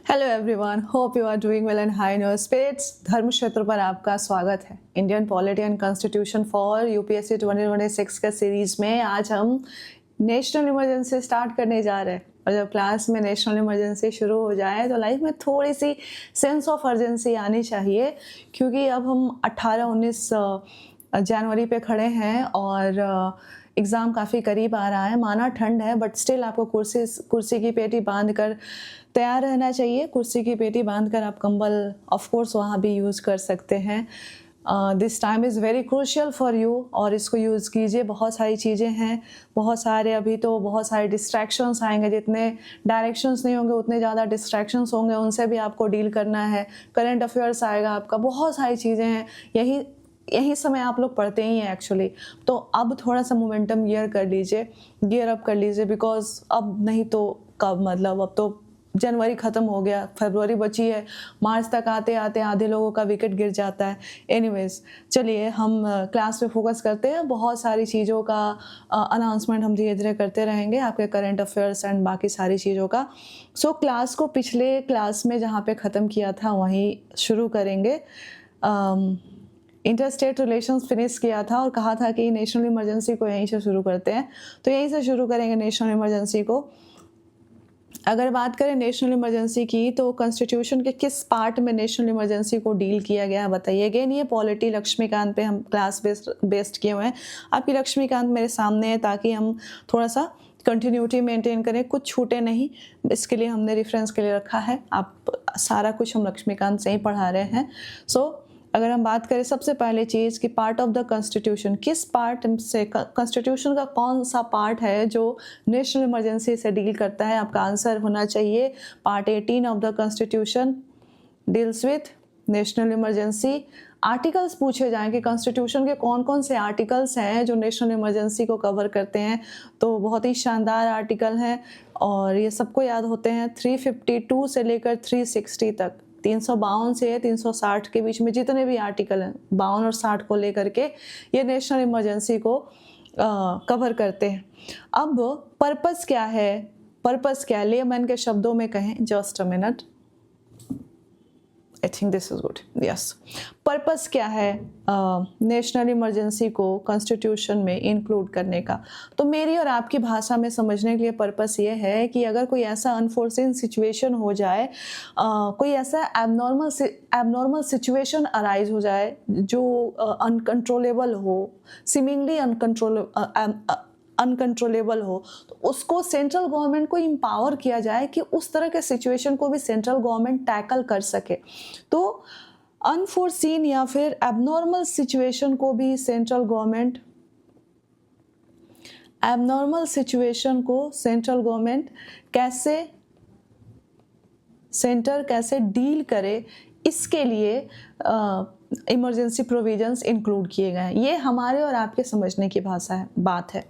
Hello everyone, hope you are doing well and high in your spirits. Dharma Kshetra पर आपका स्वागत है। Indian polity and constitution for UPSC 2026 का series में आज हम नेशनल इमरजेंसी स्टार्ट करने जा रहे हैं। और जब क्लास में नेशनल इमरजेंसी शुरू हो जाए तो लाइफ में थोड़ी सी सेंस ऑफ अर्जेंसी आनी चाहिए, क्योंकि अब हम 18-19 जनवरी पे खड़े हैं और एग्ज़ाम काफ़ी करीब आ रहा है। माना ठंड है, बट स्टिल आपको कुर्सी की पेटी बांध कर तैयार रहना चाहिए। कुर्सी की पेटी बांध कर आप कंबल ऑफ कोर्स वहाँ भी यूज़ कर सकते हैं। This time is very crucial for you और इसको यूज़ कीजिए। बहुत सारी चीज़ें हैं, बहुत सारे डिस्ट्रैक्शंस आएंगे। जितने डायरेक्शंस नहीं होंगे उतने ज़्यादा डिस्ट्रैक्शंस होंगे, उनसे भी आपको डील करना है। करंट अफेयर्स आएगा आपका, बहुत सारी चीज़ें हैं। यही समय आप लोग पढ़ते ही हैं एक्चुअली। तो अब थोड़ा सा मोमेंटम गियर अप कर लीजिए, बिकॉज अब नहीं तो कब, मतलब अब तो जनवरी ख़त्म हो गया, फरवरी बची है, मार्च तक आते आते आधे लोगों का विकेट गिर जाता है। एनीवेज, चलिए हम क्लास पे फोकस करते हैं। बहुत सारी चीज़ों का अनाउंसमेंट हम धीरे धीरे करते रहेंगे, आपके करंट अफेयर्स एंड बाकी सारी चीज़ों का। सो क्लास को पिछले क्लास में जहाँ पे ख़त्म किया था वहीं शुरू करेंगे। इंटर स्टेट रिलेशंस फिनिश किया था और कहा था कि नेशनल इमरजेंसी को यहीं से शुरू करते हैं, तो यहीं से शुरू करेंगे नेशनल इमरजेंसी को। अगर बात करें नेशनल इमरजेंसी की, तो कॉन्स्टिट्यूशन के किस पार्ट में नेशनल इमरजेंसी को डील किया गया है बताइए। अगेन ये पॉलिटी लक्ष्मीकांत पे हम क्लास बेस्ड किए हुए हैं। आपकी लक्ष्मीकांत मेरे सामने है ताकि हम थोड़ा सा कंटिन्यूटी मेंटेन करें, कुछ छूटे नहीं। इसके लिए हमने रेफरेंस के लिए रखा है। आप सारा कुछ हम लक्ष्मीकांत से ही पढ़ा रहे हैं। अगर हम बात करें सबसे पहले चीज़ कि पार्ट ऑफ द कॉन्स्टिट्यूशन, किस पार्ट से कॉन्स्टिट्यूशन का कौन सा पार्ट है जो नेशनल इमरजेंसी से डील करता है, आपका आंसर होना चाहिए part 18 of the constitution deals with national emergency. Articles पूछे जाएं कि कॉन्स्टिट्यूशन के कौन कौन से आर्टिकल्स हैं जो नेशनल इमरजेंसी को कवर करते हैं, तो बहुत ही शानदार आर्टिकल हैं और ये सबको याद होते हैं। 352 से लेकर 360 तक, 352 से 360 के बीच में जितने भी आर्टिकल हैं, 52 और 60 को लेकर के ये नेशनल इमरजेंसी को कवर करते हैं। अब पर्पस क्या है, लेमैन के शब्दों में कहें, just a minute, I think this is good, yes. Purpose क्या है नेशनल इमरजेंसी को कॉन्स्टिट्यूशन में इंक्लूड करने का? तो मेरी और आपकी भाषा में समझने के लिए पर्पस ये है कि अगर कोई ऐसा अनफोर्सिन सिचुएशन हो जाए, कोई ऐसा एबनॉर्मल सिचुएशन अराइज हो जाए जो अनकंट्रोलेबल हो, सीमिंगली अनकंट्रोलेबल हो, तो उसको सेंट्रल गवर्नमेंट को इम्पावर किया जाए कि उस तरह के सिचुएशन को भी सेंट्रल गवर्नमेंट टैकल कर सके। तो अनफोर्सीन या फिर एबनॉर्मल सिचुएशन को भी सेंट्रल गवर्नमेंट कैसे डील करे, इसके लिए इमरजेंसी प्रोविजंस इंक्लूड किए गए हैं। ये हमारे और आपके समझने की बात है।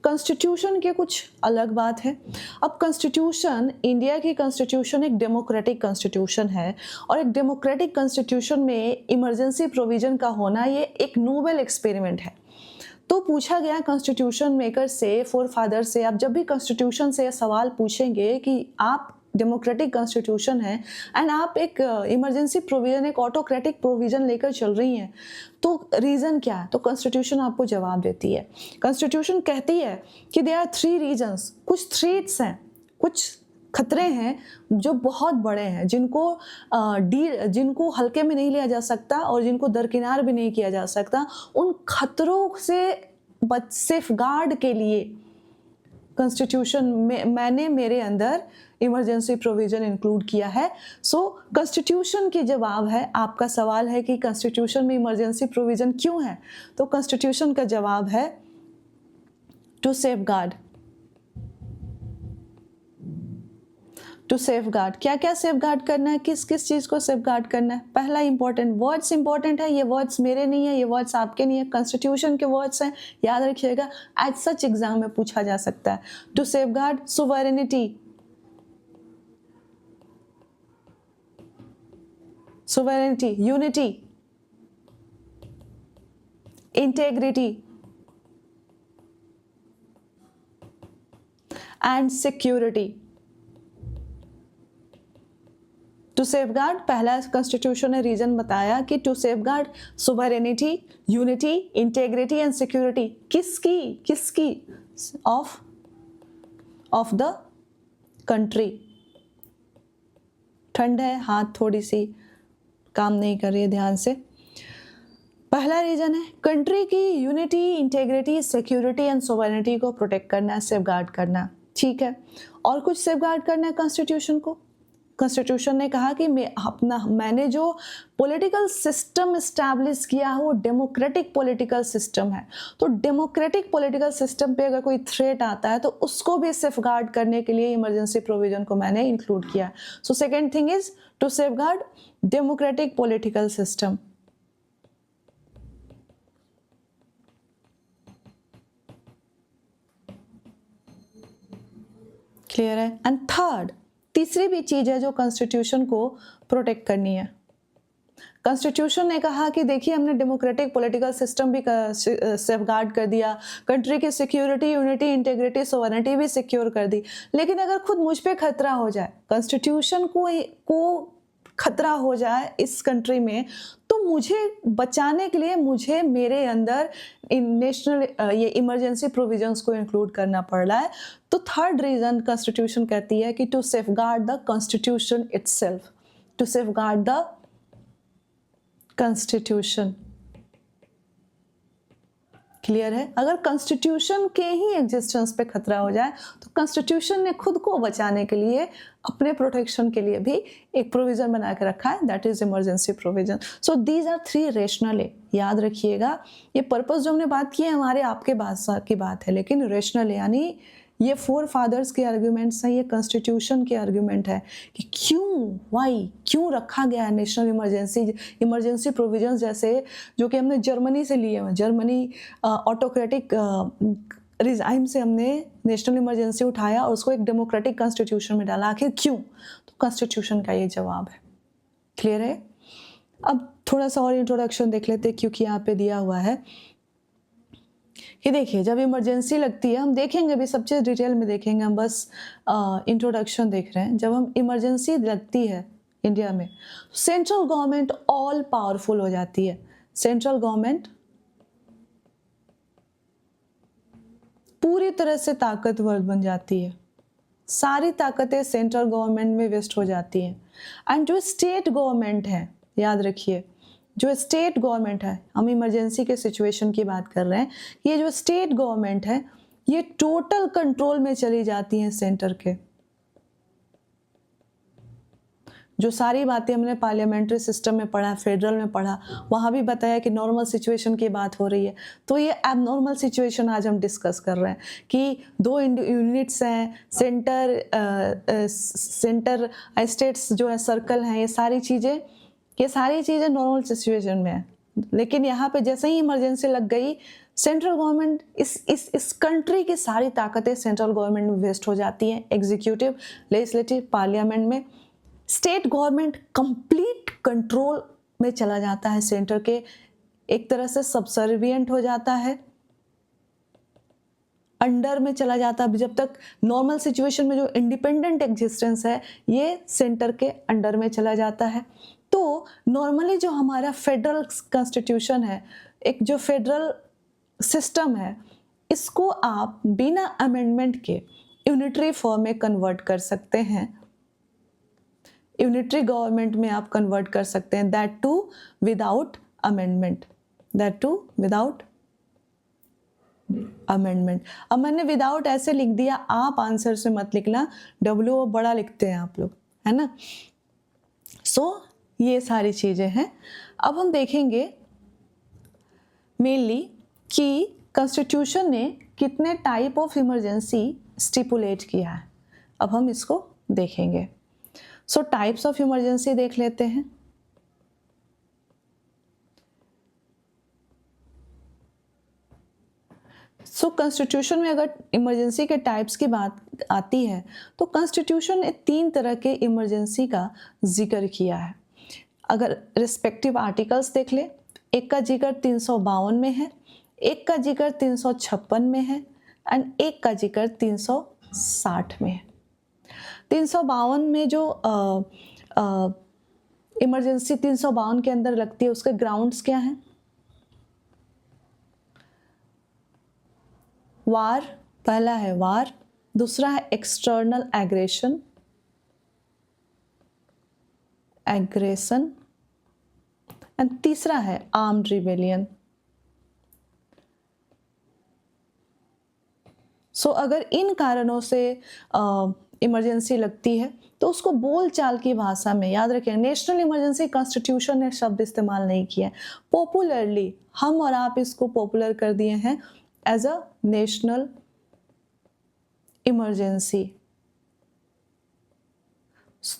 कॉन्स्टिट्यूशन के कुछ अलग बात है। अब कॉन्स्टिट्यूशन, इंडिया की कॉन्स्टिट्यूशन एक डेमोक्रेटिक कॉन्स्टिट्यूशन है और एक डेमोक्रेटिक कॉन्स्टिट्यूशन में इमरजेंसी प्रोविजन का होना ये एक नोबेल एक्सपेरिमेंट है। तो पूछा गया कॉन्स्टिट्यूशन मेकर से, फोर फादर से, आप जब भी कॉन्स्टिट्यूशन से सवाल पूछेंगे कि आप डेमोक्रेटिक कॉन्स्टिट्यूशन है एंड आप एक इमरजेंसी प्रोविजन, एक ऑटोक्रेटिक प्रोविजन लेकर चल रही हैं, तो रीज़न क्या है? तो कॉन्स्टिट्यूशन आपको जवाब देती है। कॉन्स्टिट्यूशन कहती है कि देयर आर 3 रीजन्स, कुछ थ्रेट्स हैं, कुछ खतरे हैं जो बहुत बड़े हैं, जिनको हल्के में नहीं लिया जा सकता और जिनको दरकिनार भी नहीं किया जा सकता। उन खतरों से सेफगार्ड के लिए कॉन्स्टिट्यूशन में मैंने मेरे अंदर इमरजेंसी प्रोविजन इंक्लूड किया है। सो कॉन्स्टिट्यूशन की जवाब है, आपका सवाल है कि कॉन्स्टिट्यूशन में इमरजेंसी प्रोविजन क्यों है, तो कॉन्स्टिट्यूशन का जवाब है टू सेफगार्ड। क्या क्या सेफगार्ड करना है, किस किस चीज़ को सेफगार्ड करना है? पहला इंपॉर्टेंट, वर्ड्स इंपॉर्टेंट है। ये वर्ड्स मेरे नहीं है, ये वर्ड्स आपके नहीं है, कॉन्स्टिट्यूशन के वर्ड्स हैं, याद रखिएगा। एज सच एग्जाम में पूछा जा सकता है। To safeguard sovereignty, unity, integrity and security. To safeguard, पहला कॉन्स्टिट्यूशन ने रीजन बताया कि to safeguard sovereignty, unity, integrity and security, किसकी ऑफ द कंट्री। ठंड है, हाथ थोड़ी सी काम नहीं कर रही है, ध्यान से। पहला रीजन है कंट्री की unity, integrity, security and sovereignty को प्रोटेक्ट करना, सेफगार्ड करना, ठीक है। और कुछ सेफगार्ड करना है कॉन्स्टिट्यूशन को। कॉन्स्टिट्यूशन ने कहा कि मैंने जो पॉलिटिकल सिस्टम इस्टेब्लिश किया है वो डेमोक्रेटिक पॉलिटिकल सिस्टम है, तो डेमोक्रेटिक पॉलिटिकल सिस्टम पे अगर कोई थ्रेट आता है तो उसको भी सेफगार्ड करने के लिए इमरजेंसी प्रोविजन को मैंने इंक्लूड किया। So second thing is to safeguard democratic political system. Clear है। एंड थर्ड, तीसरी भी चीज है जो कॉन्स्टिट्यूशन को प्रोटेक्ट करनी है। कॉन्स्टिट्यूशन ने कहा कि देखिए हमने डेमोक्रेटिक पॉलिटिकल सिस्टम भी सेफगार्ड कर दिया, कंट्री की सिक्योरिटी, यूनिटी, इंटेग्रिटी, सोवरेनिटी भी सिक्योर कर दी, लेकिन अगर खुद मुझ पे खतरा हो जाए, कॉन्स्टिट्यूशन को खतरा हो जाए इस कंट्री में, तो मुझे बचाने के लिए मुझे मेरे अंदर नेशनल ये इमरजेंसी प्रोविजंस को इंक्लूड करना पड़ रहा है। तो थर्ड रीजन कॉन्स्टिट्यूशन कहती है कि to safeguard the constitution itself, to safeguard the constitution. Clear है। अगर कॉन्स्टिट्यूशन के ही एग्जिस्टेंस पे खतरा हो जाए तो कॉन्स्टिट्यूशन ने खुद को बचाने के लिए, अपने प्रोटेक्शन के लिए भी एक प्रोविजन बना के रखा है, that is emergency provision. So these are three rational. याद रखिएगा, ये पर्पस जो हमने बात की है हमारे आपके की बात है, लेकिन रेशनल यानी ये फोर फादर्स के आर्ग्यूमेंट्स हैं, ये कॉन्स्टिट्यूशन के आर्ग्यूमेंट है कि क्यों रखा गया है नेशनल इमरजेंसी प्रोविजन, जैसे जो कि हमने जर्मनी से लिए हैं। जर्मनी ऑटोक्रेटिक रिजाइम से हमने नेशनल इमरजेंसी उठाया और उसको एक डेमोक्रेटिक कॉन्स्टिट्यूशन में डाला। आखिर क्यों? तो कॉन्स्टिट्यूशन का ये जवाब है। क्लियर है। अब थोड़ा सा और इंट्रोडक्शन देख लेते, क्योंकि यहाँ पे दिया हुआ है कि देखिए जब इमरजेंसी लगती है, हम देखेंगे अभी सब चीज़ डिटेल में देखेंगे, हम बस इंट्रोडक्शन देख रहे हैं। जब हम इमरजेंसी लगती है इंडिया में, सेंट्रल गवर्नमेंट ऑल पावरफुल हो जाती है। सेंट्रल गवर्नमेंट पूरी तरह से ताकतवर बन जाती है, सारी ताकतें सेंट्रल गवर्नमेंट में वेस्ट हो जाती हैं। एंड जो स्टेट गवर्नमेंट है, याद रखिए जो स्टेट गवर्नमेंट है, हम इमरजेंसी के सिचुएशन की बात कर रहे हैं, ये जो स्टेट गवर्नमेंट है ये टोटल कंट्रोल में चली जाती हैं सेंटर के। जो सारी बातें हमने पार्लियामेंट्री सिस्टम में पढ़ा, फेडरल में पढ़ा, वहाँ भी बताया कि नॉर्मल सिचुएशन की बात हो रही है, तो ये एबनॉर्मल सिचुएशन आज हम डिस्कस कर रहे हैं कि दो यूनिट्स हैं, सेंटर स्टेट्स जो है सर्कल हैं, ये सारी चीज़ें नॉर्मल सिचुएशन में है। लेकिन यहाँ पे जैसे ही इमरजेंसी लग गई, सेंट्रल गवर्नमेंट इस कंट्री की सारी ताकतें सेंट्रल गवर्नमेंट में वेस्ट हो जाती हैं, एग्जीक्यूटिव, लेजिस्लेटिव, पार्लियामेंट में। स्टेट गवर्नमेंट कंप्लीट कंट्रोल में चला जाता है सेंटर के, एक तरह से सबसर्विएंट हो जाता है, अंडर में चला जाता है। जब तक नॉर्मल सिचुएशन में जो इंडिपेंडेंट एग्जिस्टेंस है ये सेंटर के अंडर में चला जाता है। तो नॉर्मली जो हमारा फेडरल कॉन्स्टिट्यूशन है, एक जो फेडरल सिस्टम है, इसको आप बिना अमेंडमेंट के यूनिटरी फॉर्म में कन्वर्ट कर सकते हैं, यूनिटरी गवर्नमेंट में आप कन्वर्ट कर सकते हैं, that too without amendment, that too without amendment. अब मैंने विदाउट ऐसे लिख दिया, आप आंसर से मत लिखना, डब्ल्यू बड़ा लिखते हैं आप लोग, है ना। सो ये सारी चीज़ें हैं। अब हम देखेंगे मेनली कि कॉन्स्टिट्यूशन ने कितने टाइप ऑफ इमरजेंसी स्टिपुलेट किया है, अब हम इसको देखेंगे। सो टाइप्स ऑफ इमरजेंसी देख लेते हैं। सो कॉन्स्टिट्यूशन में अगर इमरजेंसी के टाइप्स की बात आती है तो कॉन्स्टिट्यूशन ने 3 तरह के इमरजेंसी का जिक्र किया है। अगर रिस्पेक्टिव आर्टिकल्स देख ले, एक का जिक्र 352 में है, एक का जिक्र 356 में है एंड एक का जिक्र 360 में है। 352 में जो इमरजेंसी 352 के अंदर लगती है, उसके ग्राउंड्स क्या हैं? वार, पहला है वार, दूसरा है एक्सटर्नल एग्रेशन, एंड तीसरा है आर्म्ड रिबेलियन। सो अगर इन कारणों से इमरजेंसी लगती है तो उसको बोलचाल की भाषा में याद रखें, नेशनल इमरजेंसी कॉन्स्टिट्यूशन ने शब्द इस्तेमाल नहीं किया है, पॉपुलरली हम और आप इसको पॉपुलर कर दिए हैं एज अ नेशनल इमरजेंसी।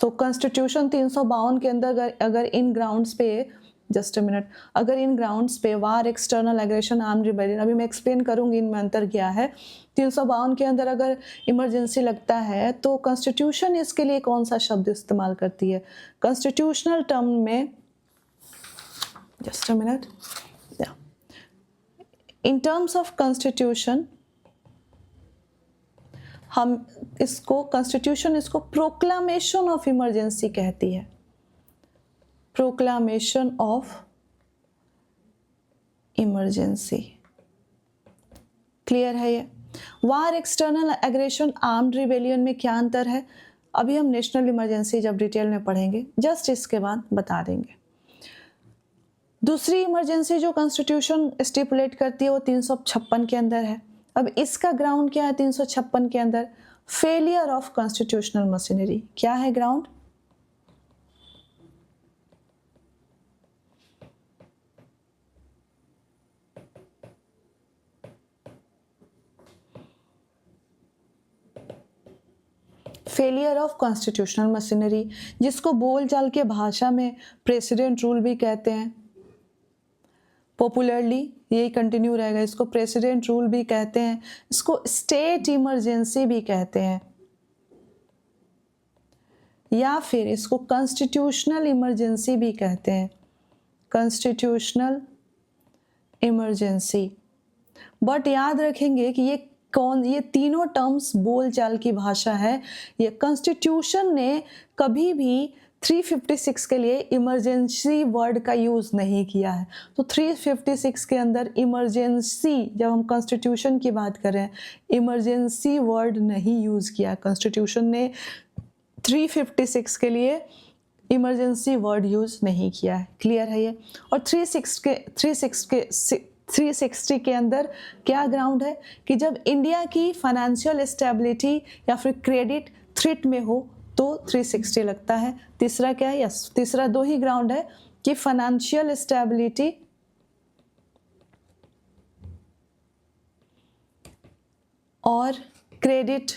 तो कॉन्स्टिट्यूशन 352 के अंदर अगर इन ग्राउंड्स पे, जस्ट अ मिनट, अगर इन ग्राउंड्स पे वार, एक्सटर्नल एग्रेशन, आर्म्ड रिबेलियन, अभी मैं एक्सप्लेन करूंगी इनमें अंतर क्या है। 352 के अंदर अगर इमरजेंसी लगता है तो कॉन्स्टिट्यूशन इसके लिए कौन सा शब्द इस्तेमाल करती है? कॉन्स्टिट्यूशनल टर्म में, just a minute, in terms of constitution हम इसको, कॉन्स्टिट्यूशन इसको प्रोक्लामेशन ऑफ इमरजेंसी कहती है, प्रोक्लामेशन ऑफ इमरजेंसी। क्लियर है ये? वार, एक्सटर्नल एग्रेशन, आर्म्ड रिबेलियन में क्या अंतर है अभी हम नेशनल इमरजेंसी जब डिटेल में पढ़ेंगे, जस्ट इसके बाद बता देंगे। दूसरी इमरजेंसी जो कॉन्स्टिट्यूशन स्टिपुलेट करती है वो 356 के अंदर है। अब इसका ग्राउंड क्या है 356 के अंदर? Failure of constitutional machinery. क्या है ground? Failure of constitutional machinery, जिसको बोलचाल के भाषा में प्रेसिडेंट रूल भी कहते हैं, पॉपुलरली यही कंटिन्यू रहेगा, इसको प्रेसिडेंट रूल भी कहते हैं, इसको स्टेट इमरजेंसी भी कहते हैं, या फिर इसको कॉन्स्टिट्यूशनल इमरजेंसी भी कहते हैं, कॉन्स्टिट्यूशनल इमरजेंसी। बट याद रखेंगे कि ये तीनों टर्म्स बोलचाल की भाषा है। ये कॉन्स्टिट्यूशन ने कभी भी 356 के लिए इमरजेंसी वर्ड का यूज़ नहीं किया है। तो 356 के अंदर इमरजेंसी, जब हम कॉन्स्टिट्यूशन की बात करें, इमरजेंसी वर्ड नहीं यूज़ किया। कॉन्स्टिट्यूशन ने 356 के लिए इमरजेंसी वर्ड यूज़ नहीं किया है। क्लियर है ये? और 360 के अंदर क्या ग्राउंड है कि जब इंडिया की फाइनेंशियल स्टेबिलिटी या फिर क्रेडिट थ्रेट में हो तो 360 लगता है। तीसरा क्या है? यस, तीसरा दो ही ग्राउंड है कि फाइनेंशियल स्टेबिलिटी और क्रेडिट,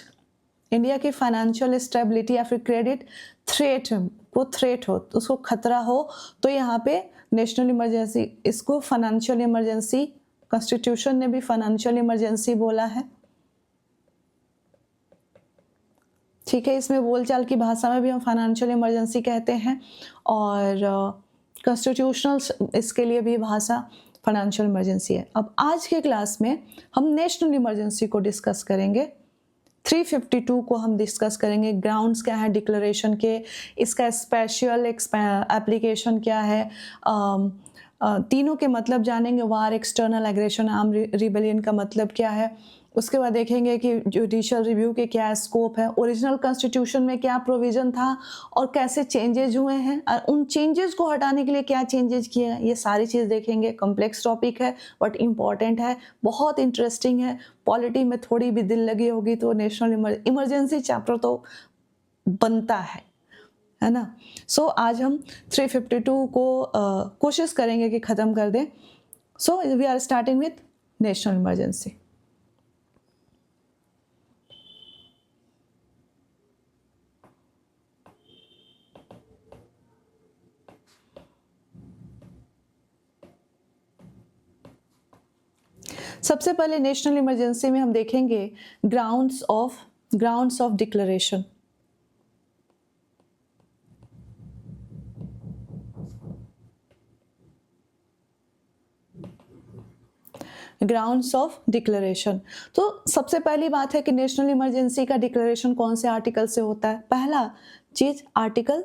इंडिया की फाइनेंशियल स्टेबिलिटी या फिर क्रेडिट थ्रेट हो, तो उसको खतरा हो, तो यहाँ पे नेशनल इमरजेंसी, इसको फाइनेंशियल इमरजेंसी, कॉन्स्टिट्यूशन ने भी फाइनेंशियल इमरजेंसी बोला है। ठीक है, इसमें बोलचाल की भाषा में भी हम फाइनेंशियल इमरजेंसी कहते हैं, और कॉन्स्टिट्यूशनल इसके लिए भी भाषा फाइनेंशियल इमरजेंसी है। अब आज के क्लास में हम नेशनल इमरजेंसी को डिस्कस करेंगे। 352 को हम डिस्कस करेंगे, ग्राउंड्स क्या है डिक्लेरेशन के, इसका स्पेशल एप्लीकेशन क्या है, तीनों के मतलब जानेंगे। वार, एक्सटर्नल एग्रेशन, आर्म रिबेलियन का मतलब क्या है। उसके बाद देखेंगे कि जुडिशियल रिव्यू के क्या स्कोप है, ओरिजिनल कॉन्स्टिट्यूशन में क्या प्रोविज़न था और कैसे चेंजेज हुए हैं, उन चेंजेस को हटाने के लिए क्या चेंजेस किए हैं, ये सारी चीज़ देखेंगे। कॉम्प्लेक्स टॉपिक है बट इम्पॉर्टेंट है, बहुत इंटरेस्टिंग है। पॉलिटी में थोड़ी भी दिल लगी होगी तो नेशनल इमरजेंसी चैप्टर तो बनता है ना। सो आज हम 352 को कोशिश करेंगे कि ख़त्म कर दें। So we are starting with national emergency. सबसे पहले नेशनल इमरजेंसी में हम देखेंगे grounds of declaration. Grounds of declaration. तो सबसे पहली बात है कि नेशनल इमरजेंसी का डिक्लेरेशन कौन से आर्टिकल से होता है। पहला चीज आर्टिकल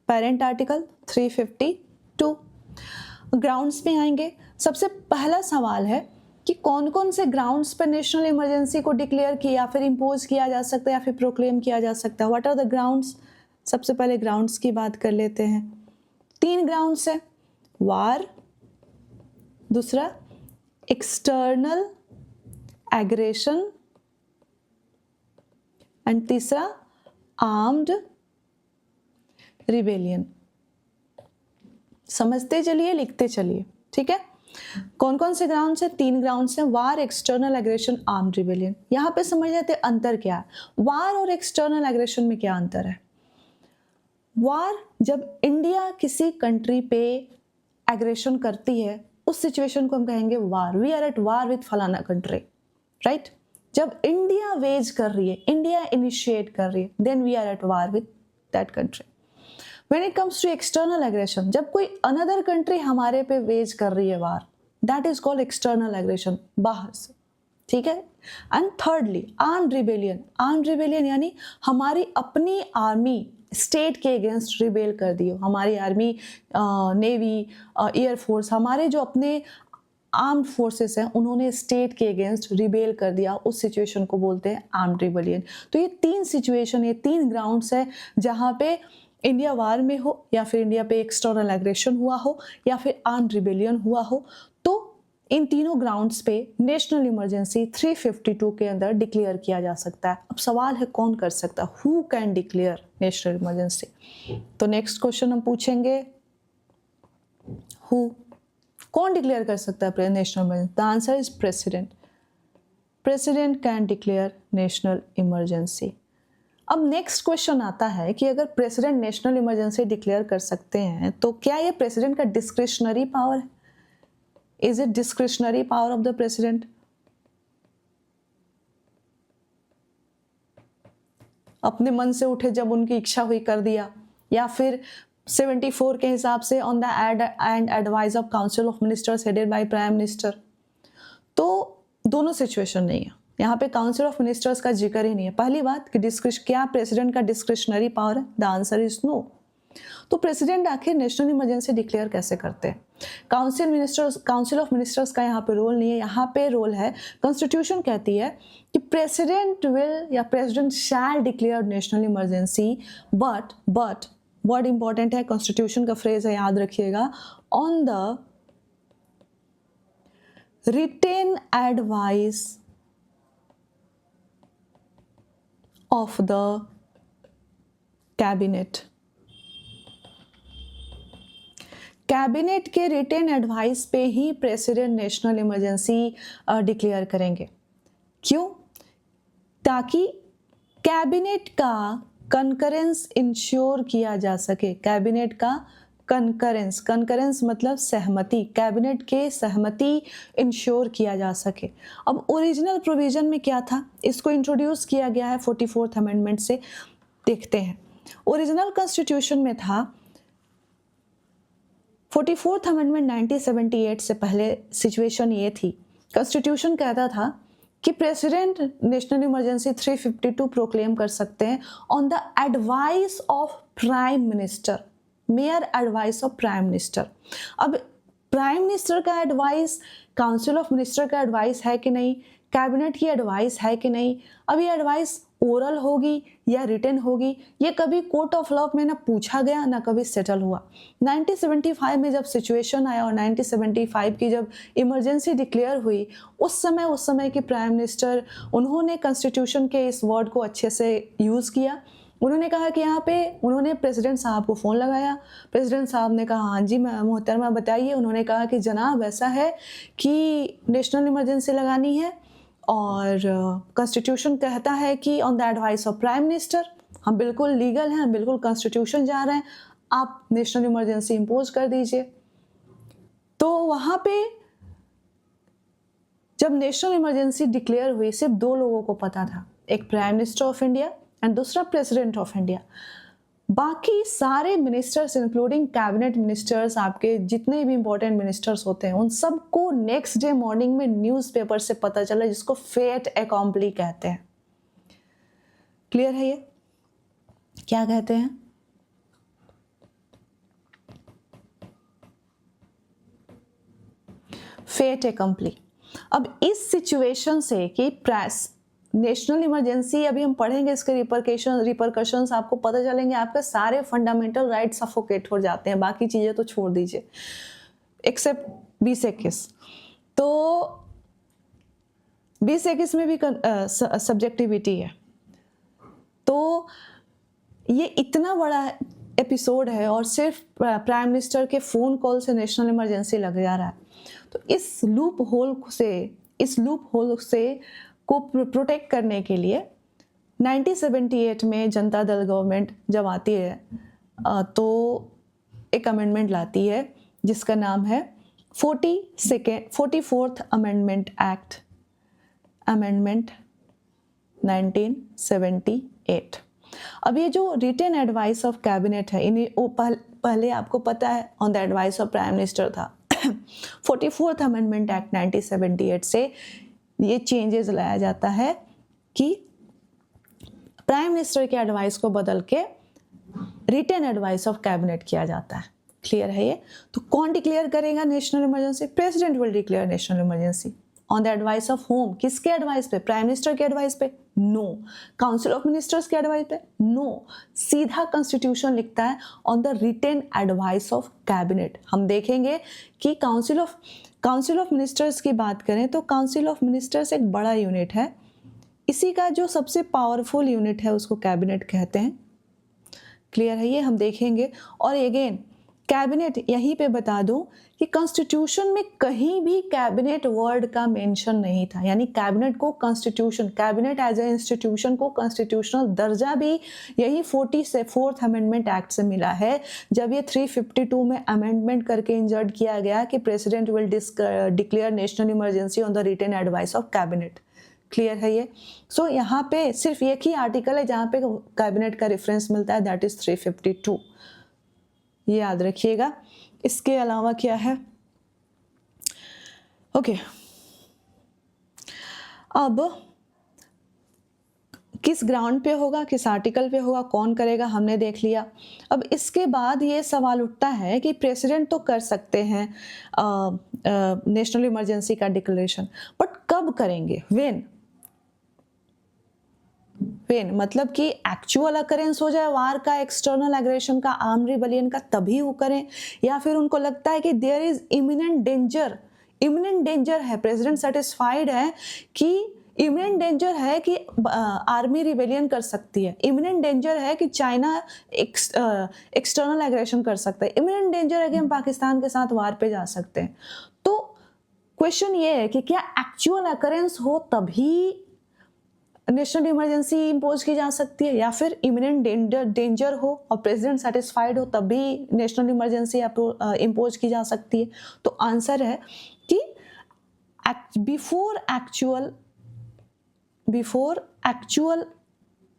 पेरेंट आर्टिकल 352। ग्राउंड्स में आएंगे। सबसे पहला सवाल है कि कौन कौन से ग्राउंड्स पर नेशनल इमरजेंसी को डिक्लेयर किया या फिर इम्पोज किया जा सकता है या फिर प्रोक्लेम किया जा सकता है। What are the grounds? सबसे पहले ग्राउंड्स की बात कर लेते हैं। 3 ग्राउंड्स है, वार, दूसरा एक्सटर्नल एग्रेशन एंड तीसरा आर्म्ड रिबेलियन। समझते चलिए, लिखते चलिए, ठीक है। कौन कौन से ग्राउंड्स हैं? 3 ग्राउंड्स हैं, वार, एक्सटर्नल एग्रेशन, आर्म्ड रिबेलियन। यहाँ पे समझ जाते हैं अंतर क्या है। वार और एक्सटर्नल एग्रेशन में क्या अंतर है? वार, जब इंडिया किसी कंट्री पे एग्रेशन करती है उस सिचुएशन को हम कहेंगे war. We are at war with फलाना कंट्री, राइट। जब इंडिया वेज कर रही है, इंडिया इनिशिएट कर रही है, then we are at war with that country. When it comes to external aggression, जब कोई अनदर कंट्री हमारे पे वेज कर रही है war, that is called external aggression, बाहर से, ठीक है। And thirdly armed rebellion. Armed rebellion यानी हमारी अपनी आर्मी स्टेट के अगेंस्ट रिबेल कर दी हो। हमारी आर्मी, नेवी, एयरफोर्स, हमारे जो अपने आर्म्ड फोर्सेस हैं उन्होंने स्टेट के अगेंस्ट रिबेल कर दिया, उस सिचुएशन को बोलते हैं आर्म्ड रिबेलियन। तो ये 3 सिचुएशन, ये 3 ग्राउंड्स है जहाँ पे इंडिया वार में हो या फिर इंडिया पे एक्सटर्नल एग्रेशन हुआ हो या फिर आर्म्ड रिबेलियन हुआ हो, तो इन तीनों ग्राउंड्स पे नेशनल इमरजेंसी 352 के अंदर डिक्लेयर किया जा सकता है। अब सवाल है कौन कर सकता है, who can declare national emergency. तो नेक्स्ट क्वेश्चन हम पूछेंगे, हु, कौन डिक्लेयर कर सकता है national emergency? The answer is president. President can declare national emergency. अब नेक्स्ट क्वेश्चन आता है कि अगर प्रेसिडेंट नेशनल इमरजेंसी डिक्लेयर कर सकते हैं तो क्या ये प्रेसिडेंट का डिस्क्रिशनरी पावर है? Is it discretionary power of the president? अपने मन से उठे जब उनकी इच्छा हुई कर दिया, या फिर 74 के हिसाब से on the end advice of council of ministers headed by prime minister. तो दोनों सिचुएशन नहीं है, यहाँ पे काउंसिल ऑफ मिनिस्टर्स का जिक्र ही नहीं है। पहली बात कि क्या प्रेसिडेंट का डिस्क्रिशनरी पावर है? The answer is no. तो प्रेसिडेंट आखिर नेशनल इमरजेंसी डिक्लेयर कैसे करते हैं? काउंसिल ऑफ मिनिस्टर्स का यहाँ पे रोल नहीं है, यहाँ पे रोल है, कॉन्स्टिट्यूशन कहती है कि प्रेसिडेंट विल या president shall declare national emergency, but word important है, कॉन्स्टिट्यूशन का फ्रेज है, याद रखिएगा, on the written advice of the cabinet। Cabinet के रिटेन एडवाइस पे ही प्रेसिडेंट नेशनल इमरजेंसी डिक्लेयर करेंगे। क्यों? ताकि कैबिनेट का कंकरेंस इंश्योर किया जा सके। कैबिनेट का कंकरेंस मतलब सहमति, कैबिनेट के सहमति इंश्योर किया जा सके। अब ओरिजिनल प्रोविजन में क्या था, इसको इंट्रोड्यूस किया गया है 44th अमेंडमेंट से। देखते हैं, ओरिजिनल कॉन्स्टिट्यूशन में था 44th अमेंडमेंट 1978 से पहले सिचुएशन ये थी, कॉन्स्टिट्यूशन कहता था कि प्रेसिडेंट नेशनल इमरजेंसी 352 प्रोक्लेम कर सकते हैं on the advice of prime minister, mayor advice of prime minister. अब प्राइम मिनिस्टर का एडवाइस, काउंसिल ऑफ मिनिस्टर का एडवाइस है कि नहीं, कैबिनेट की एडवाइस है कि नहीं, अब ये एडवाइस ओरल होगी या रिटन होगी, ये कभी कोर्ट ऑफ लॉ में ना पूछा गया ना कभी सेटल हुआ। 1975 में जब सिचुएशन आया और 1975 की जब इमरजेंसी डिक्लेयर हुई, उस समय के प्राइम मिनिस्टर, उन्होंने कॉन्स्टिट्यूशन के इस वर्ड को अच्छे से यूज़ किया। उन्होंने कहा कि यहाँ पे उन्होंने प्रेसिडेंट साहब को फ़ोन लगाया, प्रेसिडेंट साहब ने कहा हाँ जी मोहतरमा बताइए। उन्होंने कहा कि जनाब ऐसा है कि नेशनल इमरजेंसी लगानी है और कॉन्स्टिट्यूशन कहता है कि on the advice of prime minister, हम बिल्कुल लीगल हैं, बिल्कुल कॉन्स्टिट्यूशन जा रहे हैं, आप नेशनल इमरजेंसी इम्पोज कर दीजिए। तो वहाँ पे जब नेशनल इमरजेंसी डिक्लेयर हुई सिर्फ 2 लोगों को पता था, एक prime minister of India and दूसरा प्रेसिडेंट ऑफ इंडिया। बाकी सारे मिनिस्टर्स इंक्लूडिंग कैबिनेट मिनिस्टर्स, आपके जितने भी इंपॉर्टेंट मिनिस्टर्स होते हैं, उन सबको नेक्स्ट डे मॉर्निंग में न्यूज़पेपर से पता चला, जिसको फेट एकॉम्प्ली कहते हैं। क्लियर है ये? क्या कहते हैं? फेट एकम्पली। अब इस सिचुएशन से कि प्रेस नेशनल इमरजेंसी, अभी हम पढ़ेंगे इसके रिपरकशंस आपको पता चलेंगे, आपके सारे फंडामेंटल राइट सफोकेट हो जाते हैं, बाकी चीज़ें तो छोड़ दीजिए एक्सेप्ट 2021। तो 2021 में भी सब्जेक्टिविटी है। तो ये इतना बड़ा एपिसोड है और सिर्फ प्राइम मिनिस्टर के फ़ोन कॉल से नेशनल इमरजेंसी लग जा रहा है। तो इस लूप होल से को प्रोटेक्ट करने के लिए 1978 में जनता दल गवर्नमेंट जब आती है तो एक अमेंडमेंट लाती है जिसका नाम है 44th अमेंडमेंट एक्ट, अमेंडमेंट 1978। अब ये जो रिटन एडवाइस ऑफ कैबिनेट है, इन्हें पहले आपको पता है on the advice of prime minister था। 44th अमेंडमेंट एक्ट 1978 से ये चेंजेस लाया जाता है कि प्राइम मिनिस्टर के एडवाइस को बदल के रिटन एडवाइस ऑफ कैबिनेट किया जाता है। क्लियर है ये? तो कौन डिक्लेयर करेगा national emergency? President will declare national emergency on the advice of whom. किसके एडवाइस पे? प्राइम मिनिस्टर के एडवाइस पे? नो। काउंसिल ऑफ मिनिस्टर्स के एडवाइस पे? नो। सीधा कॉन्स्टिट्यूशन लिखता है on the written advice of cabinet. हम देखेंगे कि काउंसिल ऑफ मिनिस्टर्स की बात करें तो काउंसिल ऑफ मिनिस्टर्स एक बड़ा यूनिट है, इसी का जो सबसे पावरफुल यूनिट है उसको कैबिनेट कहते हैं। क्लियर है ये? हम देखेंगे। और अगेन कैबिनेट, यहीं पे बता दूं कि कॉन्स्टिट्यूशन में कहीं भी कैबिनेट वर्ड का मेंशन नहीं था, यानी कैबिनेट को कैबिनेट एज ए इंस्टीट्यूशन को कॉन्स्टिट्यूशनल दर्जा भी यही 44th अमेंडमेंट एक्ट से मिला है, जब ये 352 में अमेंडमेंट करके इंजर्ट किया गया कि president will declare national emergency on the written advice of cabinet. Clear है ये? सो यहाँ पे सिर्फ एक ही आर्टिकल है जहाँ पे कैबिनेट का रेफरेंस मिलता है, दैट इज 352। ये याद रखिएगा। इसके अलावा क्या है? ओके, अब किस ग्राउंड पे होगा, किस आर्टिकल पे होगा, कौन करेगा, हमने देख लिया। अब इसके बाद ये सवाल उठता है कि प्रेसिडेंट तो कर सकते हैं नेशनल इमरजेंसी का डिक्लेरेशन, बट कब करेंगे? व्हेन मतलब कि एक्चुअल अकरेंस हो जाए वार का, एक्सटर्नल एग्रेशन का, आर्म रिबेलियन का, तभी वो करें, या फिर उनको लगता है कि देयर इज इमिनेंट डेंजर है, प्रेसिडेंट सेटिस्फाइड है कि इमिनेंट डेंजर है कि आर्मी रिबेलियन कर सकती है, इमिनेंट डेंजर है कि चाइना एक्सटर्नल एग्रेशन कर सकता है, इमिनेंट डेंजर है कि हम पाकिस्तान के साथ वार पे जा सकते हैं। तो क्वेश्चन ये है कि क्या एक्चुअल अकरेंस हो तभी नेशनल इमरजेंसी इंपोज की जा सकती है, या फिर इमिनेंट डेंजर हो और प्रेसिडेंट सेटिस्फाइड हो तभी नेशनल इमरजेंसी इंपोज की जा सकती है? तो आंसर है कि बिफोर एक्चुअल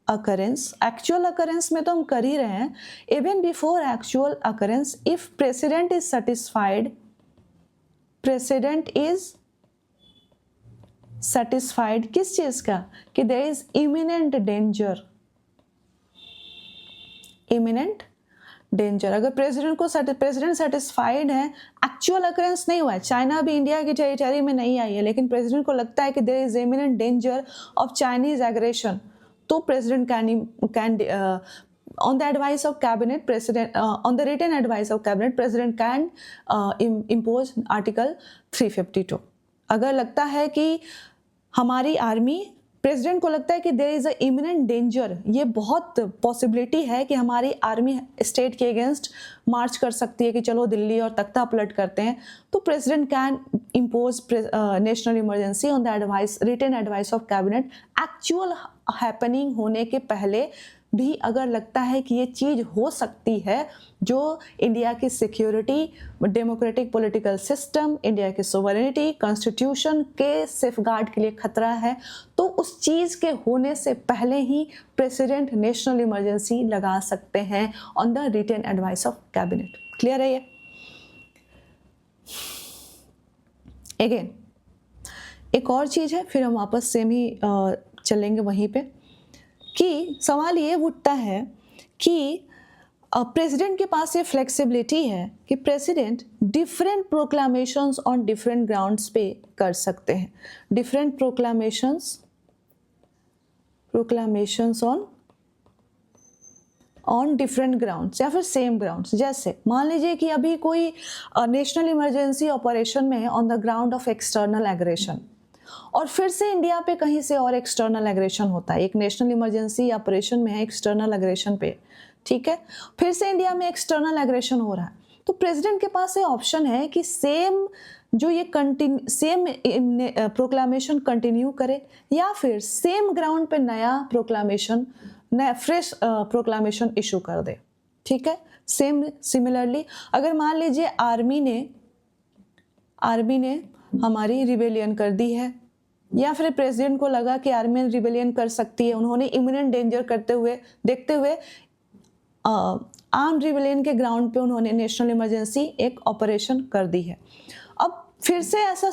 अकरेंस में तो हम कर ही रहे हैं, even before actual occurrence, if president is satisfied किस चीज का? कि देयर इज इमिनेंट डेंजर। अगर प्रेसिडेंट सेटिस्फाइड है, एक्चुअल अकरेंस नहीं हुआ है, चाइना भी इंडिया की टेरिटरी में नहीं आई है, लेकिन प्रेसिडेंट को लगता है कि there is imminent danger of Chinese aggression, तो president can on the advice of cabinet, on the written advice of cabinet, president can impose article 352। अगर लगता है कि हमारी आर्मी, प्रेसिडेंट को लगता है कि there is a imminent danger, ये बहुत पॉसिबिलिटी है कि हमारी आर्मी स्टेट के अगेंस्ट मार्च कर सकती है कि चलो दिल्ली और तख्ता पलट करते हैं, तो president can impose national emergency on the written advice of cabinet. Actual happening होने के पहले भी अगर लगता है कि ये चीज़ हो सकती है जो इंडिया की security, democratic political system, India की सोवरेनिटी, कॉन्स्टिट्यूशन के सेफगार्ड के लिए खतरा है, तो उस चीज़ के होने से पहले ही प्रेसिडेंट नेशनल इमरजेंसी लगा सकते हैं on the written advice of cabinet. Clear है ये? अगेन एक और चीज़ है, फिर हम वापस सेम ही चलेंगे वहीं पे, कि सवाल ये उठता है कि प्रेसिडेंट के पास ये फ्लेक्सिबिलिटी है कि president different proclamations on different grounds पे कर सकते हैं। Different proclamations on different grounds या फिर सेम ग्राउंड्स। जैसे मान लीजिए कि अभी कोई नेशनल इमरजेंसी ऑपरेशन में है on the ground of external aggression, और फिर से इंडिया पे कहीं से और एक्सटर्नल एग्रेशन होता है। एक नेशनल इमरजेंसी ऑपरेशन में है एक्सटर्नल एग्रेशन पे, ठीक है, फिर से इंडिया में एक्सटर्नल एग्रेशन हो रहा है, तो प्रेसिडेंट के पास ये ऑप्शन है कि सेम प्रोक्लामेशन कंटिन्यू करे या फिर सेम ग्राउंड पे नया फ्रेश प्रोक्लामेशन इशू कर दे, ठीक है। सिमिलरली अगर मान लीजिए आर्मी ने हमारी रिबेलियन कर दी है, या फिर प्रेसिडेंट को लगा कि आर्मी रिबेलियन कर सकती है, उन्होंने इमिनेंट डेंजर देखते हुए आर्म रिबेलियन के ग्राउंड पे उन्होंने नेशनल इमरजेंसी एक ऑपरेशन कर दी है। अब फिर से ऐसा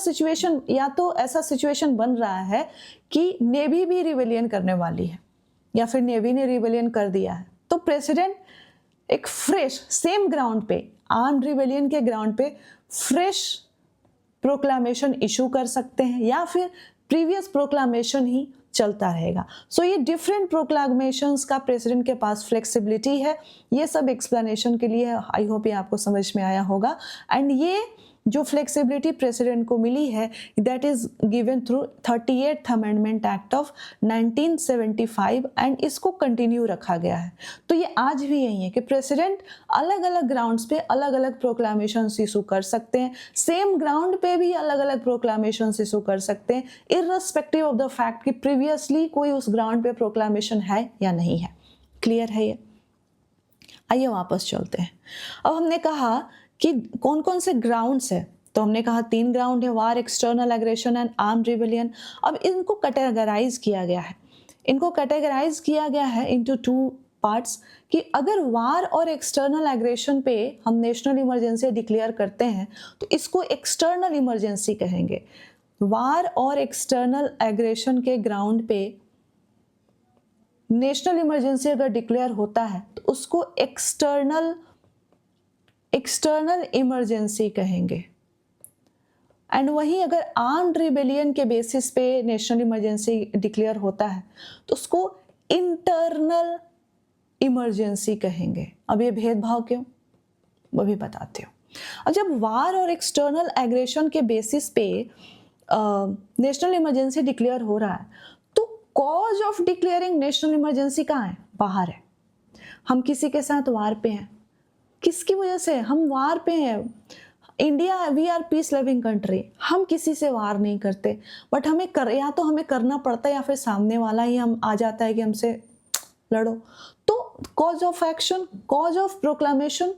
सिचुएशन बन रहा है कि नेवी भी रिबेलियन करने वाली है या फिर नेवी ने रिबेलियन कर दिया है, तो प्रेसिडेंट एक फ्रेश सेम ग्राउंड पे आर्म रिबेलियन के ग्राउंड पे फ्रेश प्रोक्लामेशन इशू कर सकते हैं या फिर प्रीवियस प्रोक्लामेशन ही चलता रहेगा। सो ये डिफरेंट प्रोक्लामेशंस का प्रेसिडेंट के पास फ्लेक्सिबिलिटी है। ये सब एक्सप्लेनेशन के लिए है, आई होप ये आपको समझ में आया होगा। एंड ये जो फ्लेक्सिबिलिटी प्रेसिडेंट को मिली है that is given through 38th amendment act of 1975 and इसको कंटिन्यू रखा गया है। तो ये आज भी यही है कि प्रेसिडेंट अलग अलग ग्राउंड्स पे अलग अलग प्रोक्लामेशन इशू कर सकते हैं, सेम ग्राउंड पे भी अलग अलग प्रोक्लामेशन इशू कर सकते हैं, इररिस्पेक्टिव ऑफ द फैक्ट कि प्रीवियसली कोई उस ग्राउंड पे प्रोक्लामेशन है या नहीं है। क्लियर है ये? आइए वापस चलते हैं। अब हमने कहा कि कौन कौन से ग्राउंड्स है, तो हमने कहा 3 ग्राउंड है, war, external aggression and arm rebellion. अब इनको कैटेगराइज किया गया है इनटू 2 पार्ट्स कि अगर वार और एक्सटर्नल एग्रेशन पे हम नेशनल इमरजेंसी डिक्लेयर करते हैं तो इसको एक्सटर्नल इमरजेंसी कहेंगे। वार और एक्सटर्नल एग्रेशन के ग्राउंड पे नेशनल इमरजेंसी अगर डिक्लेयर होता है तो उसको एक्सटर्नल इमरजेंसी कहेंगे। एंड वहीं अगर आर्म्ड रिबेलियन के बेसिस पे नेशनल इमरजेंसी डिक्लेयर होता है तो उसको इंटरनल इमरजेंसी कहेंगे। अब ये भेदभाव क्यों, वो भी बताते हो। अब जब वार और एक्सटर्नल एग्रेशन के बेसिस पे नेशनल इमरजेंसी डिक्लेयर हो रहा है तो cause of declaring national emergency कहाँ है? बाहर है। हम किसी के साथ वार पे हैं, किसकी वजह से हम वार पे हैं? India, we are peace loving country, हम किसी से वार नहीं करते, बट हमें या तो हमें करना पड़ता है या फिर सामने वाला ही हम आ जाता है कि हमसे लड़ो। तो cause of action, cause of proclamation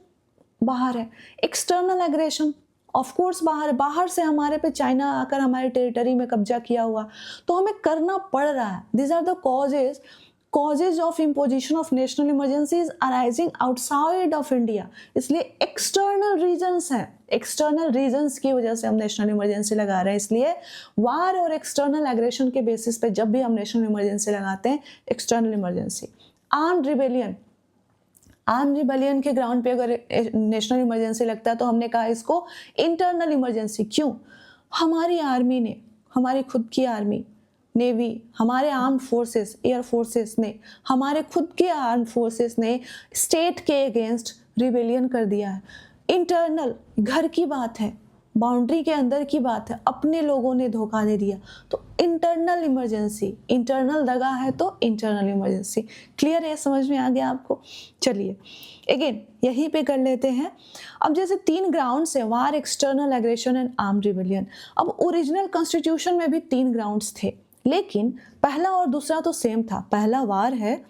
बाहर है। एक्सटर्नल एग्रेशन ऑफ कोर्स बाहर से हमारे पे चाइना आकर हमारे टेरिटरी में कब्जा किया हुआ, तो हमें करना पड़ रहा है। This are the causes of imposition of national emergencies arising outside of India। इसलिए external reasons हैं, external reasons की वजह से हम नेशनल इमरजेंसी लगा रहे हैं। इसलिए वार और एक्सटर्नल एग्रेशन के बेसिस पे जब भी हम नेशनल इमरजेंसी लगाते हैं, एक्सटर्नल इमरजेंसी। आर्म्ड रिबेलियन के ग्राउंड पे अगर नेशनल इमरजेंसी लगता है तो हमने कहा इसको इंटरनल इमरजेंसी। क्यों? हमारी आर्मी ने, हमारी खुद की आर्मी, नेवी, हमारे आर्म फोर्सेस, एयर फोर्सेस ने, हमारे खुद के आर्म फोर्सेस ने स्टेट के अगेंस्ट रिबेलियन कर दिया है। इंटरनल, घर की बात है, बाउंड्री के अंदर की बात है, अपने लोगों ने धोखा दे दिया, तो इंटरनल इमरजेंसी, इंटरनल दगा है तो इंटरनल इमरजेंसी। क्लियर है? समझ में आ गया आपको? चलिए अगेन यहीं पे कर लेते हैं। अब जैसे 3 ग्राउंड्स है, war, external aggression and arm rebellion. अब ओरिजिनल कॉन्स्टिट्यूशन में भी 3 ग्राउंड्स थे, लेकिन पहला और दूसरा तो सेम था। पहला वार है,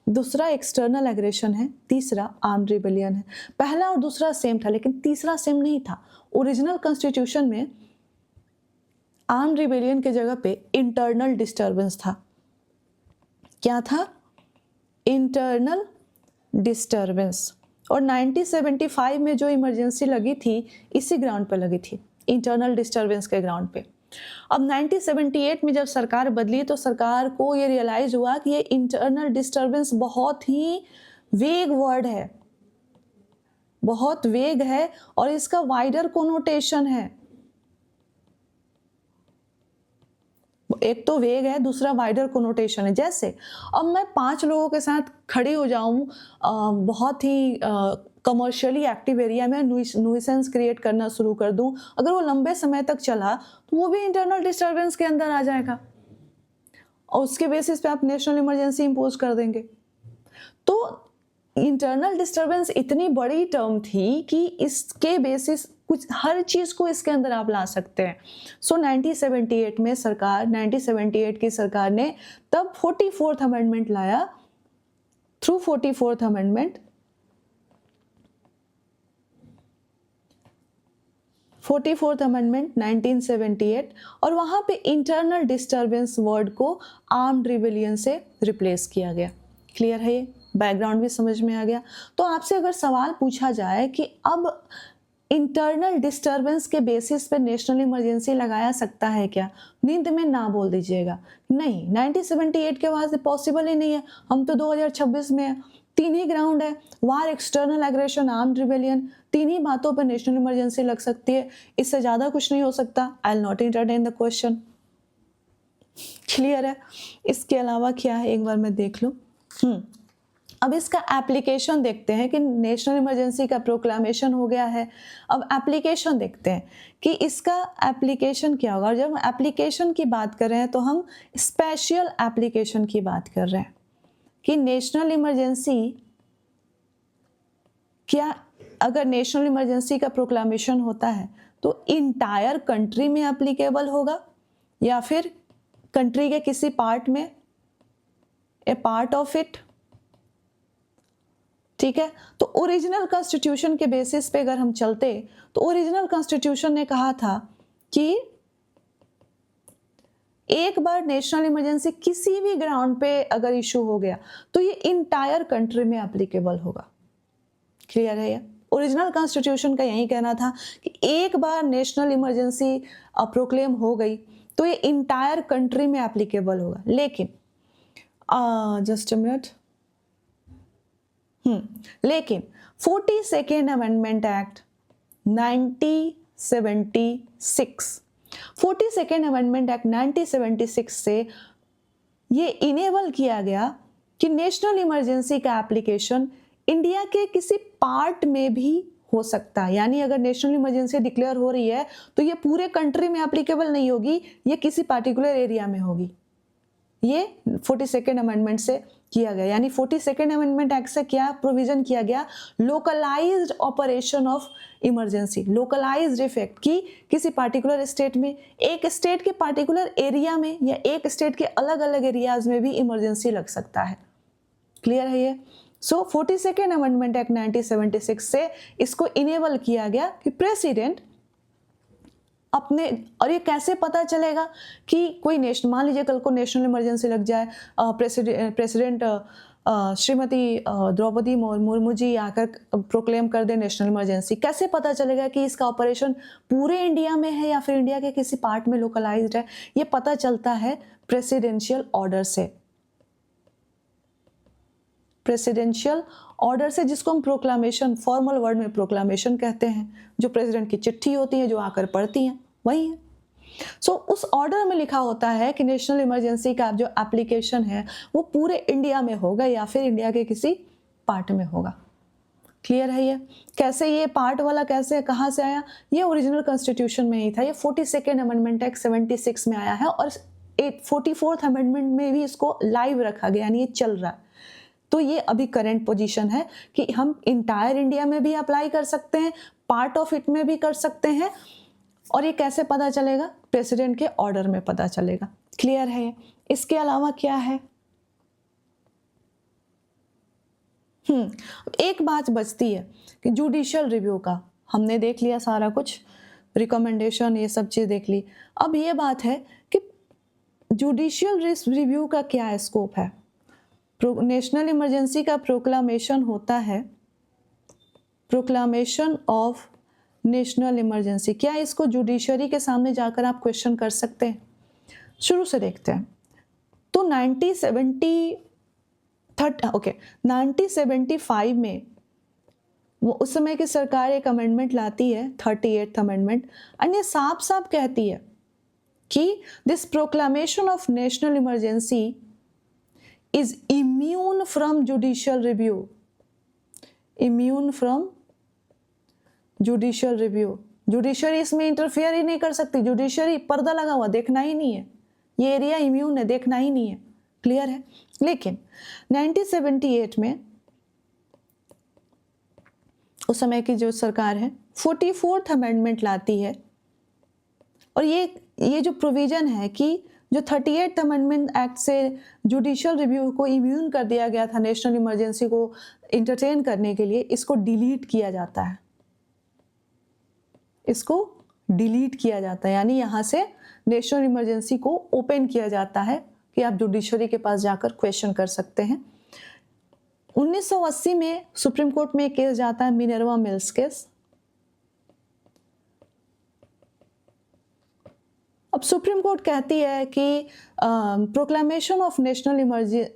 दूसरा एक्सटर्नल एग्रेशन है, तीसरा आर्म रिबेलियन है। पहला और दूसरा सेम था, लेकिन तीसरा सेम नहीं था। ओरिजिनल कॉन्स्टिट्यूशन में आर्म रिबेलियन के जगह पे इंटरनल डिस्टर्बेंस था। क्या था? Internal disturbance. और 1975 में जो इमरजेंसी लगी थी इसी ग्राउंड पर लगी थी, इंटरनल डिस्टर्बेंस के ग्राउंड पे। अब 1978 में जब सरकार बदली तो सरकार को ये रियलाइज हुआ कि ये इंटरनल डिस्टर्बेंस बहुत ही वेग वर्ड है, बहुत वेग है और इसका वाइडर कोनोटेशन है। एक तो वेग है, दूसरा वाइडर कोनोटेशन है। जैसे अब मैं 5 लोगों के साथ खड़ी हो जाऊं बहुत ही कमर्शियली एक्टिव एरिया में, न्यूइसेंस क्रिएट करना शुरू कर दूं, अगर वो लंबे समय तक चला तो वो भी इंटरनल डिस्टर्बेंस के अंदर आ जाएगा और उसके बेसिस पे आप नेशनल इमरजेंसी इंपोज कर देंगे। तो इंटरनल डिस्टर्बेंस इतनी बड़ी टर्म थी कि इसके बेसिस कुछ हर चीज को इसके अंदर आप ला सकते हैं। सो 1978 में 1978 की सरकार ने तब 44th अमेंडमेंट लाया। थ्रू 44th अमेंडमेंट 1978 और वहां पे इंटरनल डिस्टर्बेंस वर्ड को आर्म्ड रिबेलियन से रिप्लेस किया गया। क्लियर है? ये बैकग्राउंड भी समझ में आ गया। तो आपसे अगर सवाल पूछा जाए कि अब इंटरनल डिस्टर्बेंस के बेसिस पे नेशनल इमरजेंसी लगाया सकता है क्या, नींद में ना बोल दीजिएगा। नहीं, 1978 के बाद पॉसिबल ही नहीं है। हम तो 2026 में है। 3 ही ग्राउंड है, war, external aggression, armed rebellion. 3 ही बातों पर नेशनल इमरजेंसी लग सकती है, इससे ज्यादा कुछ नहीं हो सकता। I will not entertain the question. Clear है? इसके अलावा क्या है, एक बार मैं देख लूं। अब इसका एप्लीकेशन देखते हैं कि नेशनल इमरजेंसी का प्रोक्लामेशन हो गया है। अब एप्लीकेशन देखते हैं कि इसका एप्लीकेशन क्या होगा। और जब एप्लीकेशन की बात कर रहे हैं तो हम स्पेशल एप्लीकेशन की बात कर रहे हैं कि नेशनल इमरजेंसी क्या, अगर नेशनल इमरजेंसी का प्रोक्लामेशन होता है तो इंटायर कंट्री में एप्लीकेबल होगा या फिर कंट्री के किसी पार्ट में, ए पार्ट ऑफ इट। ठीक है? तो ओरिजिनल कॉन्स्टिट्यूशन के बेसिस पे अगर हम चलते तो ओरिजिनल कॉन्स्टिट्यूशन ने कहा था कि एक बार नेशनल इमरजेंसी किसी भी ग्राउंड पे अगर इशू हो गया तो ये इंटायर कंट्री में एप्लीकेबल होगा। क्लियर है? ये ओरिजिनल कॉन्स्टिट्यूशन का यही कहना था कि एक बार नेशनल इमरजेंसी प्रोक्लेम हो गई तो ये इंटायर कंट्री में एप्लीकेबल होगा। लेकिन जस्ट अ मिनट, लेकिन 42nd amendment act 1976, 42nd amendment act 1976 से ये इनेबल किया गया कि नेशनल इमरजेंसी का एप्लीकेशन इंडिया के किसी पार्ट में भी हो सकता है। यानी अगर नेशनल इमरजेंसी डिक्लेयर हो रही है तो ये पूरे कंट्री में एप्लीकेबल नहीं होगी, ये किसी पार्टिकुलर एरिया में होगी। ये 42nd अमेंडमेंट से किया गया। यानी 42nd अमेंडमेंट एक्ट से क्या प्रोविजन किया गया, localized operation of emergency, localized effect की किसी पार्टिकुलर स्टेट में, एक स्टेट के पार्टिकुलर एरिया में या एक स्टेट के अलग अलग एरियाज में भी इमरजेंसी लग सकता है। क्लियर है ये? सो 42nd अमेंडमेंट एक्ट 1976 से इसको इनेबल किया गया कि प्रेसिडेंट अपने, और ये कैसे पता चलेगा कि कोई नेशनल, मान लीजिए कल को नेशनल इमरजेंसी लग जाए, प्रेसिडेंट श्रीमती द्रौपदी मुर्मू जी आकर प्रोक्लेम कर दे नेशनल इमरजेंसी, कैसे पता चलेगा कि इसका ऑपरेशन पूरे इंडिया में है या फिर इंडिया के किसी पार्ट में लोकलाइज्ड है? ये पता चलता है प्रेसिडेंशियल ऑर्डर से, प्रेसिडेंशियल ऑर्डर से, जिसको हम प्रोक्लामेशन, फॉर्मल वर्ड में प्रोक्लामेशन कहते हैं, जो प्रेसिडेंट की चिट्ठी होती है जो आकर पढ़ती हैं, वही है। सो उस ऑर्डर में लिखा होता है कि नेशनल इमरजेंसी का जो एप्लीकेशन है वो पूरे इंडिया में होगा या फिर इंडिया के किसी पार्ट में होगा। क्लियर है ये? कैसे ये पार्ट वाला कैसे, कहाँ से आया? ये ओरिजिनल कॉन्स्टिट्यूशन में ही था। ये 42nd अमेंडमेंट एक्ट 76 में आया है और 44th अमेंडमेंट में भी इसको लाइव रखा गया, यानी ये चल रहा है। तो ये अभी करंट पोजीशन है कि हम इंटायर इंडिया में भी अप्लाई कर सकते हैं, पार्ट ऑफ इट में भी कर सकते हैं। और ये कैसे पता चलेगा? प्रेसिडेंट के ऑर्डर में पता चलेगा। क्लियर है? इसके अलावा क्या है? एक बात बचती है कि जुडिशियल रिव्यू का हमने देख लिया सारा कुछ, रिकमेंडेशन, ये सब चीज देख ली। अब ये बात है कि जुडिशियल रिव्यू का क्या स्कोप है। नेशनल इमरजेंसी का प्रोक्लामेशन होता है, प्रोक्लामेशन ऑफ नेशनल इमरजेंसी, क्या इसको जुडिशरी के सामने जाकर आप क्वेश्चन कर सकते हैं? शुरू से देखते हैं। तो 1975 में वो उस समय की सरकार एक अमेंडमेंट लाती है 38th अमेंडमेंट, और ये साफ साफ कहती है कि this proclamation of national emergency is immune from judicial review, immune from judicial review. Judiciary इसमें इंटरफेयर ही नहीं कर सकती, जुडिशरी पर्दा लगा हुआ, देखना ही नहीं है, ये एरिया इम्यून है, देखना ही नहीं है, क्लियर है। लेकिन 1978 में उस समय की जो सरकार है 44th अमेंडमेंट लाती है, और ये जो प्रोविजन है कि जो 38th अमेंडमेंट एक्ट से जुडिशियल रिव्यू को इम्यून कर दिया गया था नेशनल इमरजेंसी को इंटरटेन करने के लिए, इसको डिलीट किया जाता है, इसको डिलीट किया जाता है, यानी यहाँ से नेशनल इमरजेंसी को ओपन किया जाता है कि आप जुडिशरी के पास जाकर क्वेश्चन कर सकते हैं। 1980 में सुप्रीम कोर्ट में एक केस जाता है, मिनर्वा मिल्स केस। अब सुप्रीम कोर्ट कहती है कि proclamation of national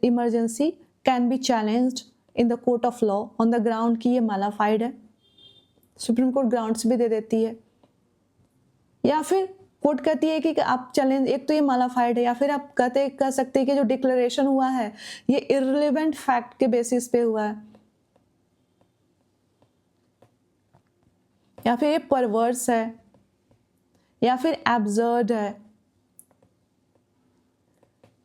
emergency can be challenged in the court of law on the ground कि ये मालाफाइड है। सुप्रीम कोर्ट ग्राउंड्स भी दे देती है, या फिर कोर्ट कहती है कि आप चैलेंज, एक तो ये मालाफाइड है, या फिर आप कह सकते हैं कि जो डिक्लेरेशन हुआ है ये इररिलेवेंट फैक्ट के बेसिस पे हुआ है, या फिर ये परवर्स है, या फिर एब्सर्ड है।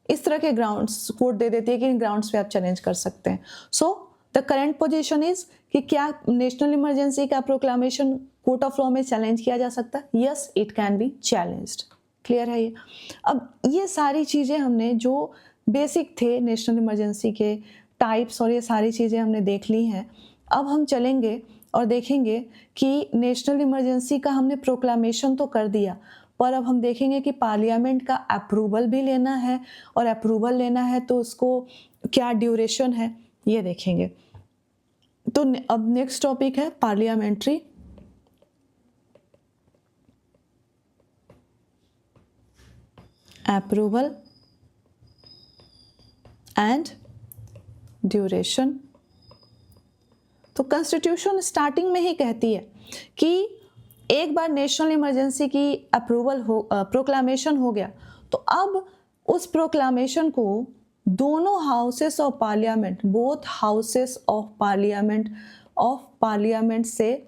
इस तरह के ग्राउंड्स कोर्ट दे देती है कि इन ग्राउंड्स पे आप चैलेंज कर सकते हैं। So the current position is कि क्या नेशनल इमरजेंसी का प्रोक्लामेशन कोर्ट ऑफ लॉ में चैलेंज किया जा सकता है? Yes, it can be challenged. Clear है ये? अब ये सारी चीज़ें हमने जो बेसिक थे नेशनल इमरजेंसी के टाइप्स और ये सारी चीज़ें हमने देख ली हैं। अब हम चलेंगे और देखेंगे कि नेशनल इमरजेंसी का हमने प्रोक्लामेशन तो कर दिया, पर अब हम देखेंगे कि पार्लियामेंट का अप्रूवल भी लेना है, और अप्रूवल लेना है तो उसको क्या ड्यूरेशन है ये देखेंगे। तो अब नेक्स्ट टॉपिक है पार्लियामेंट्री अप्रूवल एंड ड्यूरेशन। तो कॉन्स्टिट्यूशन स्टार्टिंग में ही कहती है कि एक बार नेशनल इमरजेंसी की अप्रूवल प्रोक्लामेशन हो गया तो अब उस प्रोक्लामेशन को दोनों houses of parliament, both houses of parliament से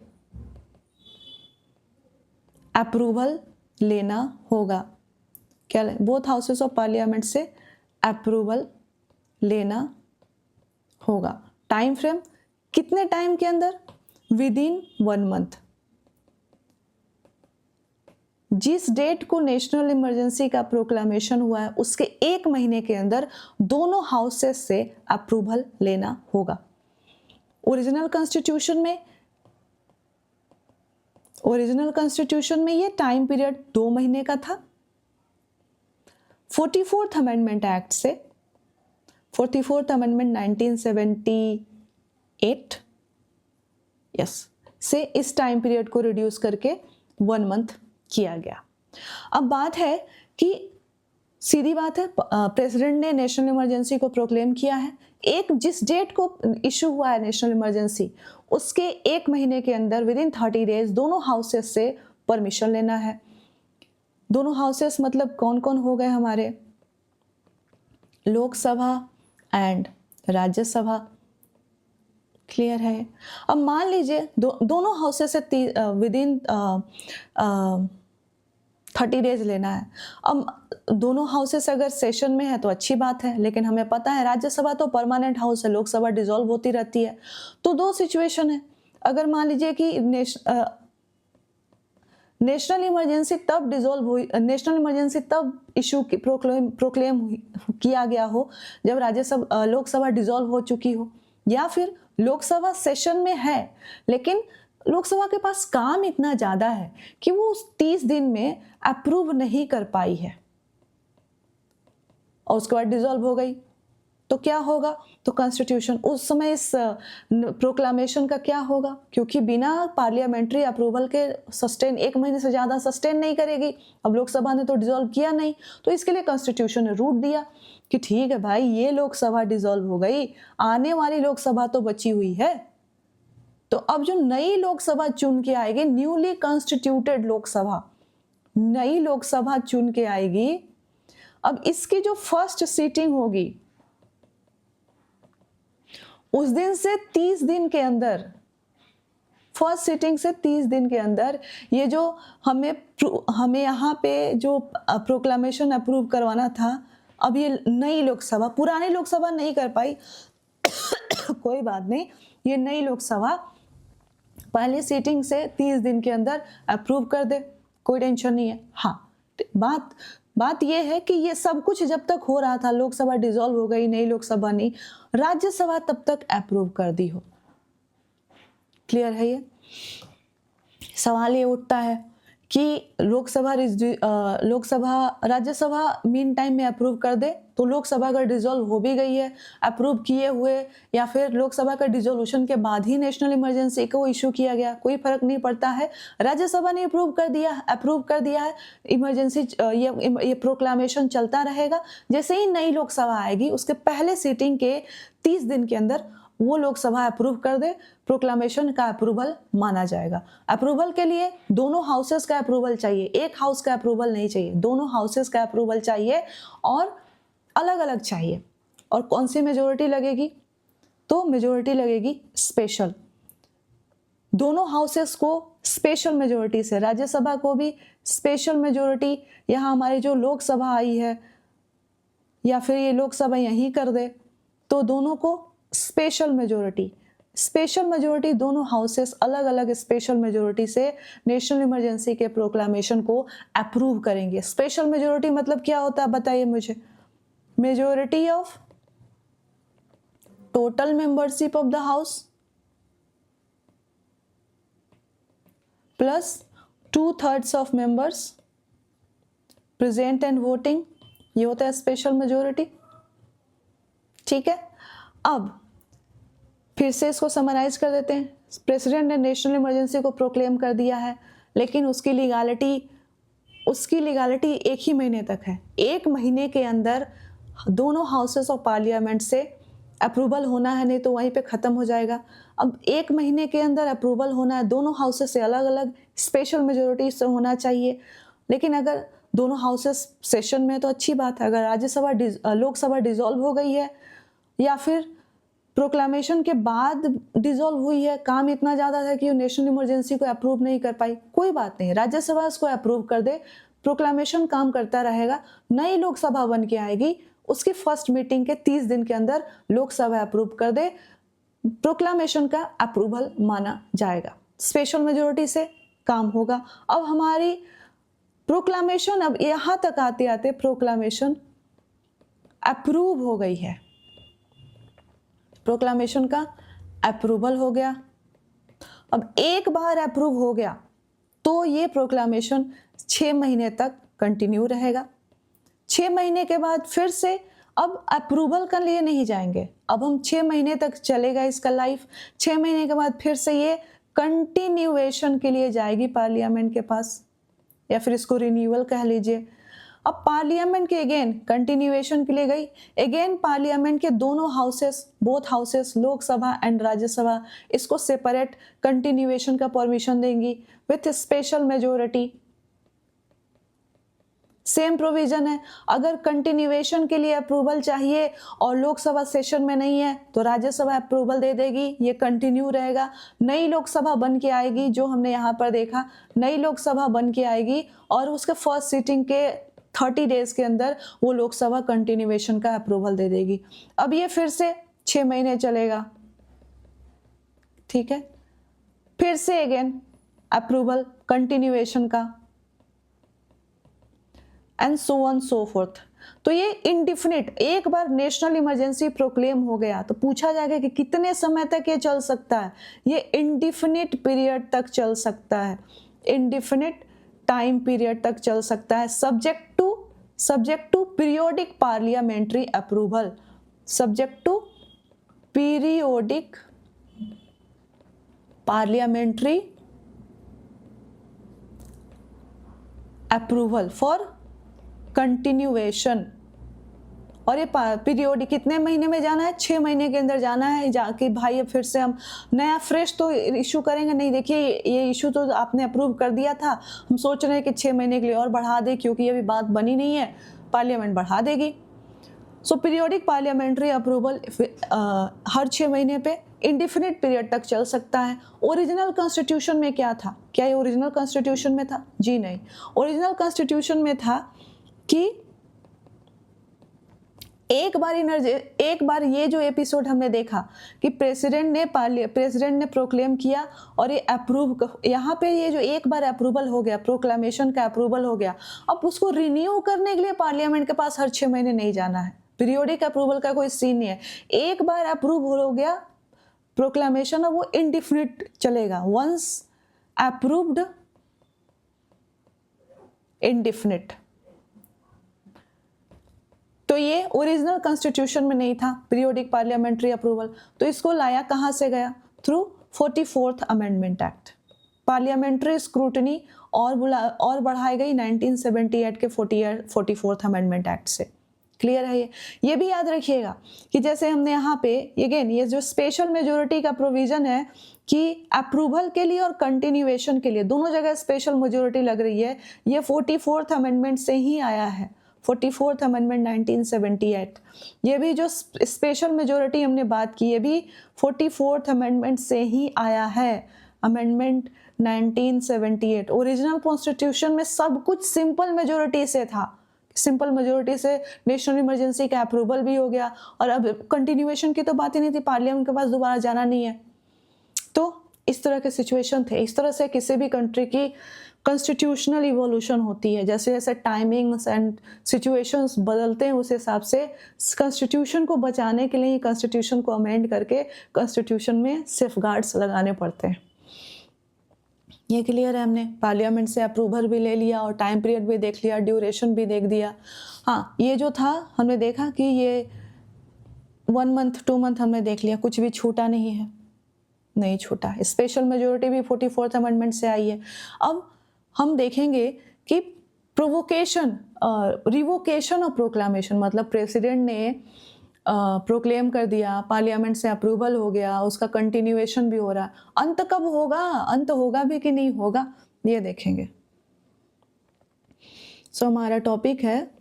अप्रूवल लेना होगा। क्या? बोथ हाउसेस ऑफ पार्लियामेंट से अप्रूवल लेना होगा। टाइम फ्रेम कितने टाइम के अंदर? With in 1 month. जिस डेट को नेशनल इमरजेंसी का प्रोक्लामेशन हुआ है उसके 1 महीने के अंदर दोनों हाउसेस से अप्रूवल लेना होगा। ओरिजिनल कॉन्स्टिट्यूशन में ये टाइम पीरियड 2 महीने का था। 44th अमेंडमेंट एक्ट से, 44th अमेंडमेंट 1978 से इस टाइम पीरियड को रिड्यूस करके 1 मंथ किया गया। अब बात है कि सीधी बात है, प्रेसिडेंट ने नेशनल इमरजेंसी को प्रोक्लेम किया है, एक जिस डेट को इशू हुआ है नेशनल इमरजेंसी उसके 1 महीने के अंदर विद इन 30 डेज दोनों हाउसेस से परमिशन लेना है। दोनों हाउसेस मतलब कौन कौन हो गए हमारे? लोकसभा एंड राज्यसभा। क्लियर है? अब मान लीजिए दोनों हाउसेस से विद इन 30 डेज लेना है। अब दोनों हाउसेस अगर सेशन में है तो अच्छी बात है, लेकिन हमें पता है राज्यसभा तो परमानेंट हाउस है, लोकसभा डिसॉल्व होती रहती है। तो 2 सिचुएशन है। अगर मान लीजिए कि नेशनल इमरजेंसी तब डिसॉल्व हुई, नेशनल इमरजेंसी तब इशू की प्रोक्लेम किया गया हो जब लोकसभा डिसॉल्व हो चुकी हो, या फिर लोकसभा सेशन में है लेकिन लोकसभा के पास काम इतना ज़्यादा है कि वो उस 30 दिन में अप्रूव नहीं कर पाई है और उसके बाद डिसॉल्व हो गई, तो क्या होगा? तो कॉन्स्टिट्यूशन उस समय इस प्रोक्लामेशन का क्या होगा? क्योंकि बिना पार्लियामेंट्री अप्रूवल के सस्टेन 1 महीने से ज़्यादा सस्टेन नहीं करेगी। अब लोकसभा ने तो डिसॉल्व किया नहीं, तो इसके लिए कॉन्स्टिट्यूशन ने रूट दिया कि ठीक है भाई, ये लोकसभा डिसॉल्व हो गई, आने वाली लोकसभा तो बची हुई है, तो अब जो नई लोकसभा चुन के आएगी, न्यूली कॉन्स्टिट्यूटेड लोकसभा, नई लोकसभा चुन के आएगी, अब इसकी जो फर्स्ट सीटिंग होगी उस दिन से 30 दिन के अंदर, फर्स्ट सीटिंग से 30 दिन के अंदर ये जो हमें यहाँ पे जो प्रोक्लामेशन अप्रूव करवाना था, अब ये नई लोकसभा, पुरानी लोकसभा नहीं कर पाई कोई बात नहीं, ये नई लोकसभा पहली सीटिंग से 30 दिन के अंदर अप्रूव कर दे, कोई टेंशन नहीं है। हाँ, बात ये है कि ये सब कुछ जब तक हो रहा था, लोकसभा डिसॉल्व हो गई, नई लोकसभा नहीं, राज्यसभा तब तक अप्रूव कर दी हो। क्लियर है? ये सवाल ये उठता है कि राज्यसभा मीन टाइम में अप्रूव कर दे, तो लोकसभा अगर डिसॉल्व हो भी गई है अप्रूव किए हुए, या फिर लोकसभा का डिसोल्यूशन के बाद ही नेशनल इमरजेंसी को इशू किया गया, कोई फर्क नहीं पड़ता है। राज्यसभा ने अप्रूव कर दिया है, इमरजेंसी ये प्रोक्लामेशन चलता रहेगा। जैसे ही नई लोकसभा आएगी उसके पहले सीटिंग के 30 दिन के अंदर वो लोकसभा अप्रूव कर दे, प्रोक्लामेशन का अप्रूवल माना जाएगा। अप्रूवल के लिए दोनों हाउसेस का अप्रूवल चाहिए, एक हाउस का अप्रूवल नहीं चाहिए, दोनों हाउसेस का अप्रूवल चाहिए और अलग अलग चाहिए। और कौन सी मेजोरिटी लगेगी? तो मेजोरिटी लगेगी स्पेशल, दोनों हाउसेस को स्पेशल मेजोरिटी से, राज्यसभा को भी स्पेशल मेजोरिटी, यहाँ हमारी जो लोकसभा आई है या फिर ये लोकसभा यहीं कर दे, तो दोनों को स्पेशल मेजोरिटी दोनों हाउसेस अलग अलग स्पेशल मेजोरिटी से नेशनल इमरजेंसी के प्रोक्लामेशन को अप्रूव करेंगे। स्पेशल मेजोरिटी मतलब क्या होता है बताइए मुझे? Majority of total membership of the house plus 2/3 of members present and voting, ये होता है स्पेशल मेजोरिटी। ठीक है, अब फिर से इसको समराइज कर देते हैं। प्रेसिडेंट ने नेशनल इमरजेंसी को प्रोक्लेम कर दिया है, लेकिन उसकी लीगालिटी 1 ही महीने तक है। 1 महीने के अंदर दोनों हाउसेस ऑफ पार्लियामेंट से अप्रूवल होना है, नहीं तो वहीं पे ख़त्म हो जाएगा। अब 1 महीने के अंदर अप्रूवल होना है, दोनों हाउसेस से अलग अलग स्पेशल मेजोरिटी से होना चाहिए। लेकिन अगर दोनों हाउसेस सेशन में तो अच्छी बात है, अगर लोकसभा डिसॉल्व हो गई है या फिर प्रोक्लामेशन के बाद डिसॉल्व हुई है, काम इतना ज़्यादा था कि वो नेशनल इमरजेंसी को अप्रूव नहीं कर पाई, कोई बात नहीं, राज्यसभा इसको अप्रूव कर दे, प्रोक्लामेशन काम करता रहेगा। नई लोकसभा बन के आएगी, उसकी फर्स्ट मीटिंग के 30 दिन के अंदर लोकसभा अप्रूव कर दे, प्रोक्लामेशन का अप्रूवल माना जाएगा, स्पेशल मेजोरिटी से काम होगा। अब हमारी प्रोक्लामेशन, अब यहाँ तक आते आते प्रोक्लामेशन अप्रूव हो गई है, प्रोक्लामेशन का अप्रूवल हो गया। अब एक बार अप्रूव हो गया तो ये प्रोक्लामेशन 6 महीने तक कंटिन्यू रहेगा। 6 महीने के बाद फिर से अब अप्रूवल के लिए नहीं जाएंगे, अब हम 6 महीने तक चलेगा इसका लाइफ। 6 महीने के बाद फिर से ये कंटिन्यूएशन के लिए जाएगी पार्लियामेंट के पास, या फिर इसको रिन्यूअल कह लीजिए। अब पार्लियामेंट के अगेन कंटिन्यूएशन के लिए गई, अगेन पार्लियामेंट के दोनों houses, both houses Lok Sabha and Rajya Sabha, इसको सेपरेट कंटिन्यूएशन का परमिशन देंगी with special majority. Same provision है, अगर कंटिन्यूएशन के लिए अप्रूवल चाहिए और लोकसभा सेशन में नहीं है तो राज्यसभा अप्रूवल दे देगी, ये कंटिन्यू रहेगा। नई लोकसभा बन के आएगी, जो हमने यहाँ पर देखा, नई लोकसभा बन के आएगी और उसके फर्स्ट सीटिंग के 30 डेज के अंदर वो लोकसभा कंटिन्यूएशन का अप्रूवल दे देगी। अब ये फिर से 6 महीने चलेगा, ठीक है, फिर से अगेन अप्रूवल कंटिन्यूएशन का, and so on so fourth. तो ये इंडिफिनिट, एक बार नेशनल इमरजेंसी प्रोक्लेम हो गया तो पूछा जाएगा कि कितने समय तक ये चल सकता है। ये इंडिफिनिट पीरियड तक चल सकता है, इंडिफिनिट टाइम पीरियड तक चल सकता है, subject to periodic parliamentary approval, subject to periodic parliamentary approval for continuation और ये पीरियोडिक कितने महीने में जाना है, 6 महीने के अंदर जाना है, जाके भाई अब फिर से हम नया फ्रेश तो इशू करेंगे नहीं। देखिए ये इशू तो आपने अप्रूव कर दिया था, हम सोच रहे हैं कि 6 महीने के लिए और बढ़ा दें, क्योंकि ये भी बात बनी नहीं है, पार्लियामेंट बढ़ा देगी। सो पीरियोडिक पार्लियामेंट्री अप्रूवल हर 6 महीने पे इंडिफिनिट पीरियड तक चल सकता है। ओरिजिनल कॉन्स्टिट्यूशन में क्या था? क्या ये ओरिजिनल कॉन्स्टिट्यूशन में था? जी नहीं। ओरिजिनल कॉन्स्टिट्यूशन में था कि एक बार ये जो एपिसोड हमने देखा कि प्रेसिडेंट ने प्रोक्लेम किया और ये अप्रूव, यहाँ पे ये जो एक बार अप्रूवल हो गया, प्रोक्लामेशन का अप्रूवल हो गया, अब उसको रिन्यू करने के लिए पार्लियामेंट के पास हर 6 महीने नहीं जाना है। पीरियोडिक अप्रूवल का कोई सीन नहीं है। एक बार अप्रूव हो गया प्रोक्लामेशन, अब वो इंडिफिनिट चलेगा। Once approved indefinite. तो ये ओरिजिनल कॉन्स्टिट्यूशन में नहीं था पीरियोडिक पार्लियामेंट्री अप्रूवल, तो इसको लाया कहाँ से गया? Through 44th amendment act. Parliamentary scrutiny और बढ़ाई गई 1978 के 44th अमेंडमेंट एक्ट से। क्लियर है? ये भी याद रखिएगा कि जैसे हमने यहाँ पे अगेन ये जो स्पेशल मेजोरिटी का प्रोविजन है कि अप्रूवल के लिए और कंटिन्यूएशन के लिए दोनों जगह स्पेशल मेजोरिटी लग रही है, ये 44th अमेंडमेंट से ही आया है। 44th अमेंडमेंट 1978, ये भी जो स्पेशल मेजोरिटी हमने बात की, ये भी 44th अमेंडमेंट से ही आया है। अमेंडमेंट 1978। ओरिजिनल कॉन्स्टिट्यूशन में सब कुछ सिंपल मेजोरिटी से था। सिंपल मेजोरिटी से नेशनल इमरजेंसी का अप्रूवल भी हो गया, और अब कंटिन्यूएशन की तो बात ही नहीं थी, पार्लियामेंट के पास दोबारा जाना नहीं है। तो इस तरह के सिचुएशन थे। इस तरह से किसी भी कंट्री की कॉन्स्टिट्यूशनल इवोल्यूशन होती है। जैसे जैसे टाइमिंग्स एंड सिचुएशंस बदलते हैं, उस हिसाब से कॉन्स्टिट्यूशन को बचाने के लिए कॉन्स्टिट्यूशन को अमेंड करके कॉन्स्टिट्यूशन में सेफगार्ड्स लगाने पड़ते हैं। ये क्लियर है? हमने पार्लियामेंट से अप्रूवल भी ले लिया और टाइम पीरियड भी देख लिया, ड्यूरेशन भी देख दिया। हाँ, ये जो था हमने देखा कि ये 1 मंथ 2 मंथ हमने देख लिया, कुछ भी छूटा नहीं है, नहीं छूटा। स्पेशल मेजोरिटी भी 44th अमेंडमेंट से आई है। अब हम देखेंगे कि रिवोकेशन ऑफ प्रोक्लामेशन, मतलब प्रेसिडेंट ने प्रोक्लेम कर दिया, पार्लियामेंट से अप्रूवल हो गया, उसका कंटिन्यूएशन भी हो रहा है, अंत कब होगा, अंत होगा भी कि नहीं होगा, ये देखेंगे। सो हमारा टॉपिक है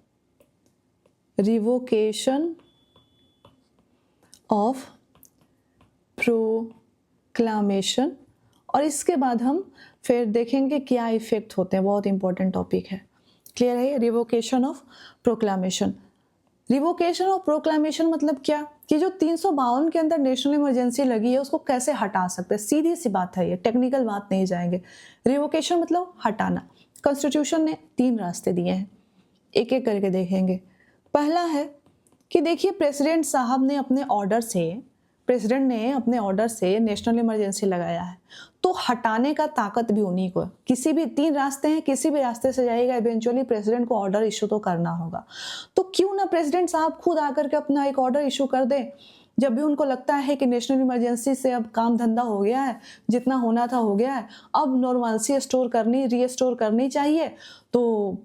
रिवोकेशन ऑफ प्रोक्लामेशन, और इसके बाद हम फिर देखेंगे क्या इफेक्ट होते हैं। बहुत इंपॉर्टेंट टॉपिक है। क्लियर है? Revocation of proclamation. Revocation of proclamation मतलब क्या कि जो 352 के अंदर नेशनल इमरजेंसी लगी है उसको कैसे हटा सकते हैं। सीधी सी बात है, ये टेक्निकल बात नहीं जाएंगे। रिवोकेशन मतलब हटाना। कॉन्स्टिट्यूशन ने 3 रास्ते दिए हैं, एक एक करके देखेंगे। पहला है कि देखिए प्रेसिडेंट साहब ने अपने ऑर्डर से नेशनल इमरजेंसी लगाया है, तो हटाने का ताकत भी उन्हीं को है। किसी भी 3 रास्ते हैं, किसी भी रास्ते से जाएगा, इवेंचुअली प्रेसिडेंट को ऑर्डर इशू तो करना होगा। तो क्यों ना प्रेसिडेंट साहब खुद आकर के अपना एक ऑर्डर इशू कर दें। जब भी उनको लगता है कि नेशनल इमरजेंसी से अब काम धंधा हो गया है, जितना होना था हो गया है, अब नॉर्मलसी रीस्टोर करनी चाहिए, तो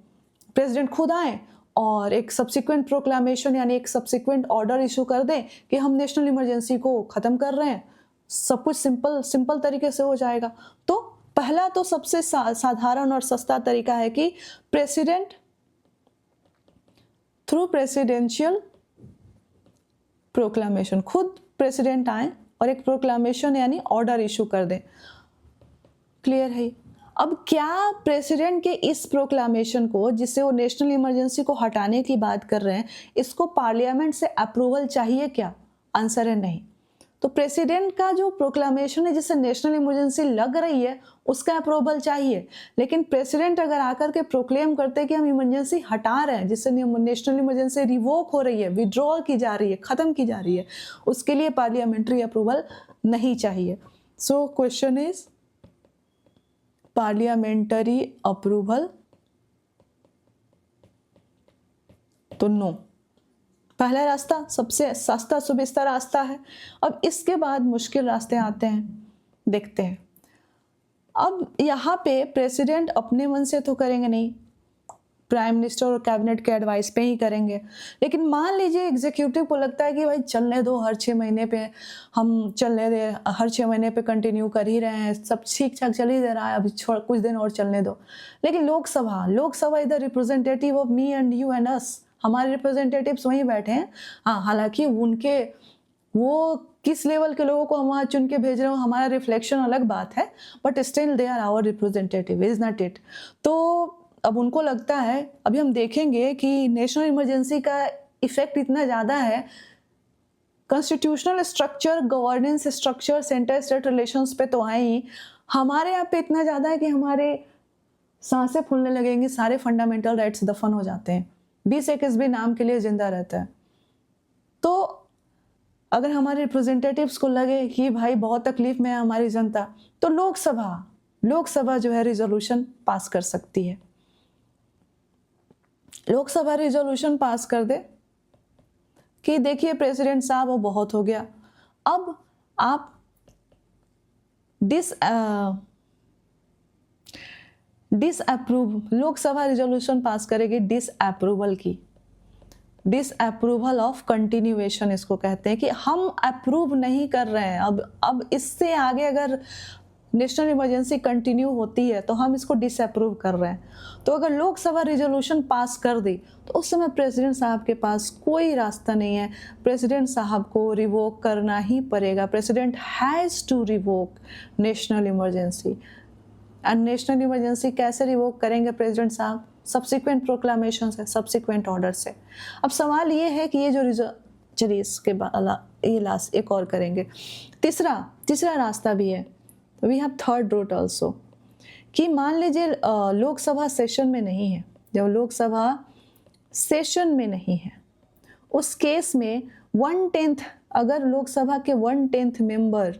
प्रेसिडेंट खुद आए और एक सब्सिक्वेंट प्रोक्लामेशन यानी एक सब्सिक्वेंट ऑर्डर इशू कर दें कि हम नेशनल इमरजेंसी को ख़त्म कर रहे हैं। सब कुछ सिंपल तरीके से हो जाएगा। तो पहला तो सबसे साधारण और सस्ता तरीका है कि प्रेसिडेंट थ्रू प्रेसिडेंशियल प्रोक्लामेशन, खुद प्रेसिडेंट आए और एक प्रोक्लामेशन यानी ऑर्डर इशू कर दें। क्लियर है? अब क्या प्रेसिडेंट के इस प्रोक्लामेशन को, जिससे वो नेशनल इमरजेंसी को हटाने की बात कर रहे हैं, इसको पार्लियामेंट से अप्रूवल चाहिए क्या? आंसर है नहीं। तो प्रेसिडेंट का जो प्रोक्लामेशन है जिससे नेशनल इमरजेंसी लग रही है उसका अप्रूवल चाहिए, लेकिन प्रेसिडेंट अगर आकर के प्रोक्लेम करते कि हम इमरजेंसी हटा रहे हैं, जिससे नेशनल इमरजेंसी रिवोक हो रही है, विड्रॉ की जा रही है, खत्म की जा रही है, उसके लिए पार्लियामेंट्री अप्रूवल नहीं चाहिए। So question is parliamentary approval, तो नो। पहला रास्ता सबसे सस्ता सुविस्ता रास्ता है। अब इसके बाद मुश्किल रास्ते आते हैं, देखते हैं। अब यहाँ पे प्रेसिडेंट अपने मन से तो करेंगे नहीं, प्राइम मिनिस्टर और कैबिनेट के एडवाइस पे ही करेंगे। लेकिन मान लीजिए एग्जीक्यूटिव को लगता है कि भाई चलने दो, हर 6 महीने पे हम चलने दे, हर 6 महीने पे कंटिन्यू कर ही रहे हैं, सब ठीक ठाक चल ही दे रहा है, अभी छोड़ कुछ दिन और चलने दो। लेकिन Lok Sabha is the representative of me and you and us, हमारे रिप्रेजेंटेटिव्स वहीं बैठे हैं। हाँ, हालांकि उनके वो किस लेवल के लोगों को हम वहाँ चुन के भेज रहे हो, हमारा रिफ्लेक्शन अलग बात है, but still they are our representative, is not it. तो अब उनको लगता है, अभी हम देखेंगे कि नेशनल इमरजेंसी का इफेक्ट इतना ज़्यादा है, constitutional structure, governance structure, centre state relations पे तो आए ही, हमारे यहाँ पे इतना ज़्यादा है कि हमारे सांसें फूलने लगेंगी, सारे फंडामेंटल राइट्स दफन हो जाते हैं, 20-21 भी नाम के लिए जिंदा रहता है। तो अगर हमारे रिप्रेजेंटेटिव्स को लगे कि भाई बहुत तकलीफ में है हमारी जनता, तो लोकसभा जो है रिजोल्यूशन पास कर सकती है। लोकसभा रिजोल्यूशन पास कर दे कि देखिए प्रेसिडेंट साहब वो बहुत हो गया, अब आप डिसअप्रूव, लोकसभा रिजोल्यूशन पास करेगी डिसअप्रूवल की, डिसअप्रूवल ऑफ कंटिन्यूएशन इसको कहते हैं, कि हम अप्रूव नहीं कर रहे हैं, अब इससे आगे अगर नेशनल इमरजेंसी कंटिन्यू होती है तो हम इसको डिसअप्रूव कर रहे हैं। तो अगर लोकसभा रिजोल्यूशन पास कर दी तो उस समय प्रेसिडेंट साहब के पास कोई रास्ता नहीं है, प्रेसिडेंट साहब को रिवोक करना ही पड़ेगा। President has to revoke national emergency. And national emergency कैसे रिवोक करेंगे प्रेसिडेंट साहब? सब्सिक्वेंट प्रोक्लामेशन से, सब्सिक्वेंट ऑर्डर से। अब सवाल ये है कि ये जो चलिए इसके बाद ये लास्ट एक और करेंगे। तीसरा रास्ता भी है, we have third route also, कि मान लीजिए लोकसभा सेशन में नहीं है, जब लोकसभा सेशन में नहीं है उस केस में 1/10, अगर लोकसभा के 1/10 मेंबर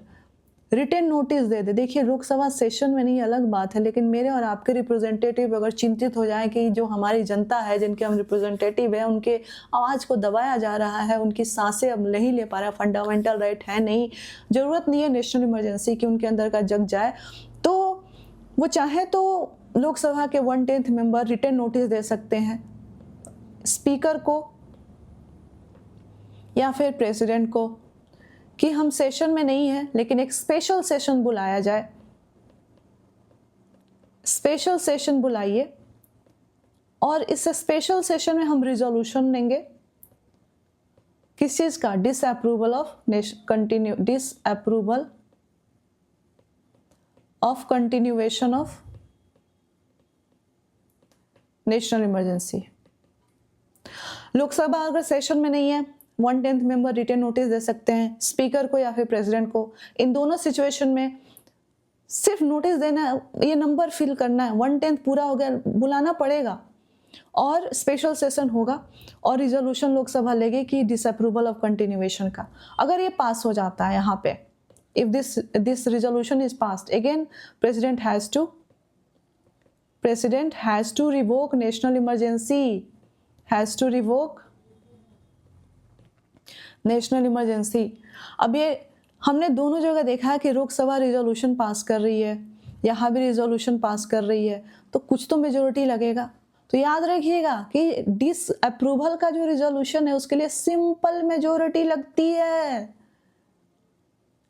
रिटन नोटिस दे दे, देखिए लोकसभा सेशन में नहीं अलग बात है, लेकिन मेरे और आपके रिप्रेजेंटेटिव अगर चिंतित हो जाए कि जो हमारी जनता है जिनके हम रिप्रेजेंटेटिव हैं उनके आवाज़ को दबाया जा रहा है, उनकी सांसें अब नहीं ले पा रहा, फंडामेंटल राइट है नहीं, ज़रूरत नहीं है नेशनल इमरजेंसी की उनके अंदर का जग जाए, तो वो चाहे तो लोकसभा के 1/10 मेंबर रिटन नोटिस दे सकते हैं स्पीकर को या फिर प्रेसिडेंट को कि हम सेशन में नहीं है, लेकिन एक स्पेशल सेशन बुलाया जाए। स्पेशल सेशन बुलाइए और इस स्पेशल सेशन में हम रिजोल्यूशन देंगे किस चीज का? Disapproval of continuation of national emergency. Lok Sabha अगर सेशन में नहीं है 1/10 मेंबर रिटन नोटिस दे सकते हैं स्पीकर को या फिर प्रेसिडेंट को। इन दोनों सिचुएशन में सिर्फ नोटिस देना है, ये नंबर फिल करना है, 1/10 पूरा हो गया, बुलाना पड़ेगा और स्पेशल सेशन होगा और रिजोल्यूशन लोकसभा लेगी कि डिसअप्रूवल ऑफ कंटिन्यूएशन का। अगर ये पास हो जाता है यहाँ पे, if this resolution is passed, again president has to revoke national emergency, has to revoke national emergency. अब ये हमने दोनों जगह देखा है कि लोकसभा रिजोल्यूशन पास कर रही है, यहाँ भी रिजोल्यूशन पास कर रही है, तो कुछ तो मेजोरिटी लगेगा। तो याद रखिएगा कि डिसअप्रूवल का जो रिजोल्यूशन है उसके लिए सिंपल मेजोरिटी लगती है।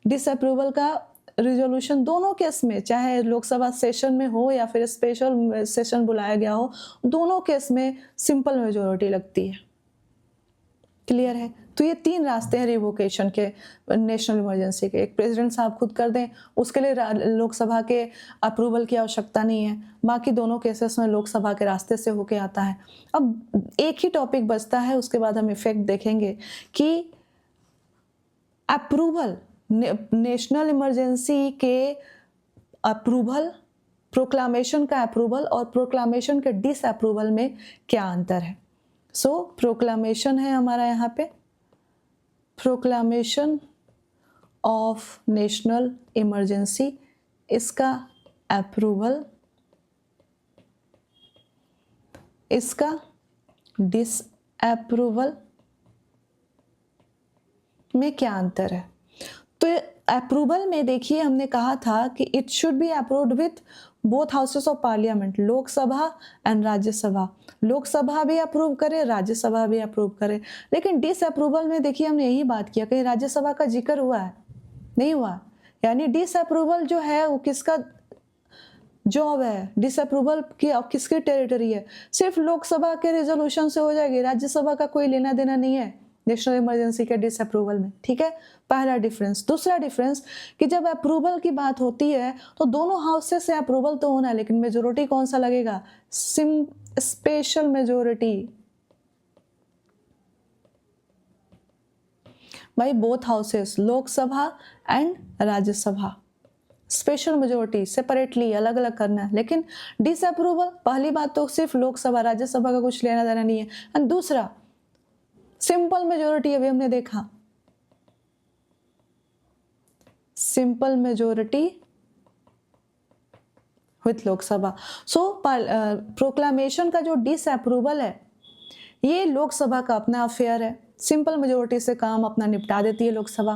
डिसअप्रूवल का रिजोल्यूशन दोनों केस में, चाहे लोकसभा सेशन में हो या फिर स्पेशल सेशन बुलाया गया हो, दोनों केस में सिंपल मेजोरिटी लगती है। क्लियर है? तो ये 3 रास्ते हैं रिवोकेशन के नेशनल इमरजेंसी के। एक प्रेसिडेंट साहब खुद कर दें, उसके लिए लोकसभा के अप्रूवल की आवश्यकता नहीं है। बाकी दोनों केसेस में लोकसभा के रास्ते से होके आता है। अब एक ही टॉपिक बचता है, उसके बाद हम इफेक्ट देखेंगे कि अप्रूवल, नेशनल इमरजेंसी के अप्रूवल, प्रोक्लामेशन का अप्रूवल और प्रोक्लामेशन के डिसअप्रूवल में क्या अंतर है। सो प्रोक्लामेशन है हमारा यहाँ पे, प्रोक्लामेशन ऑफ नेशनल इमरजेंसी, इसका अप्रूवल, इसका डिसअप्रूवल में क्या अंतर है। तो अप्रूवल में देखिए हमने कहा था कि it should be approved with both houses of parliament, Lok Sabha and Rajya Sabha, Lok Sabha भी अप्रूव करे, राज्यसभा भी अप्रूव करे। लेकिन डिसअप्रूवल में देखिए हमने यही बात किया, कहीं राज्यसभा का जिक्र हुआ है? नहीं हुआ। यानी डिसअप्रूवल जो है वो किसका जॉब है, डिसअप्रूवल की अब किसकी टेरिटरी है? सिर्फ लोकसभा के रेजोल्यूशन से हो जाएगी, राज्यसभा का कोई लेना देना नहीं है नेशनल इमरजेंसी के डिसअप्रूवल में। ठीक है, पहला डिफरेंस। दूसरा डिफरेंस कि जब अप्रूवल की बात होती है तो दोनों हाउसेस से अप्रूवल तो होना है, लेकिन मेजोरिटी कौन सा लगेगा? Special majority. भाई both houses, Lok Sabha and Rajya Sabha, special majority separately अलग अलग करना है। लेकिन डिसअप्रूवल, पहली बात तो सिर्फ लोकसभा राज्यसभा का कुछ लेना देना नहीं है, एंड दूसरा सिंपल मेजोरिटी, अभी हमने देखा simple majority with Lok Sabha. So proclamation का जो डिसअप्रूवल है ये लोकसभा का अपना अफेयर है, सिंपल मेजोरिटी से काम अपना निपटा देती है लोकसभा।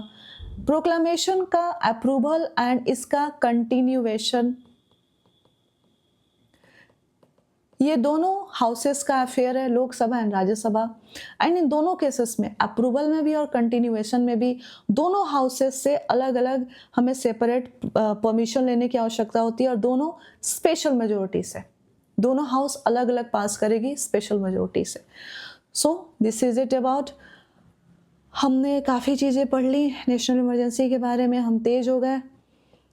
प्रोक्लामेशन का अप्रूवल एंड इसका कंटिन्यूएशन ये दोनों हाउसेस का अफेयर है, Lok Sabha and Rajya Sabha. And in दोनों केसेस में अप्रूवल में भी और कंटिन्यूएशन में भी दोनों हाउसेस से अलग अलग हमें सेपरेट परमिशन लेने की आवश्यकता होती है, और दोनों स्पेशल मेजोरिटी से, दोनों हाउस अलग अलग पास करेगी स्पेशल मेजोरिटी से। So this is it about, हमने काफ़ी चीज़ें पढ़ ली नेशनल इमरजेंसी के बारे में, हम तेज़ हो गए,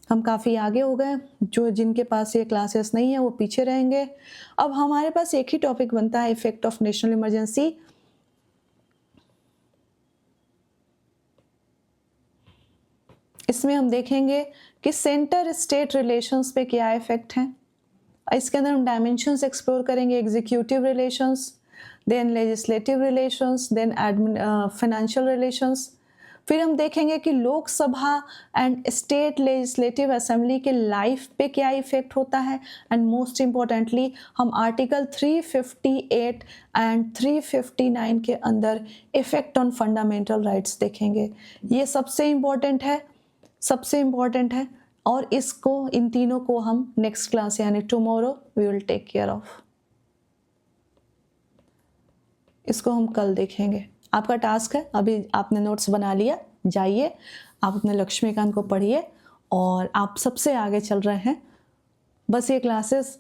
हम काफ़ी आगे हो गए। जो जिनके पास ये क्लासेस नहीं है वो पीछे रहेंगे। अब हमारे पास एक ही टॉपिक बनता है, इफेक्ट ऑफ नेशनल इमरजेंसी। इसमें हम देखेंगे कि सेंटर स्टेट रिलेशंस पे क्या इफेक्ट है। इसके अंदर हम डायमेंशंस एक्सप्लोर करेंगे, executive relations, then legislative relations, then financial relations. फिर हम देखेंगे कि Lok Sabha and state legislative assembly के लाइफ पे क्या इफेक्ट होता है, एंड मोस्ट इम्पॉर्टेंटली हम आर्टिकल 358 एंड 359 के अंदर इफेक्ट ऑन फंडामेंटल राइट्स देखेंगे। ये सबसे इम्पॉर्टेंट है, सबसे इम्पॉर्टेंट है, और इसको, इन तीनों को हम नेक्स्ट क्लास यानी tomorrow we will take care of. इसको हम कल देखेंगे। आपका टास्क है, अभी आपने नोट्स बना लिया, जाइए आप अपने लक्ष्मीकांत को पढ़िए, और आप सबसे आगे चल रहे हैं। बस ये क्लासेस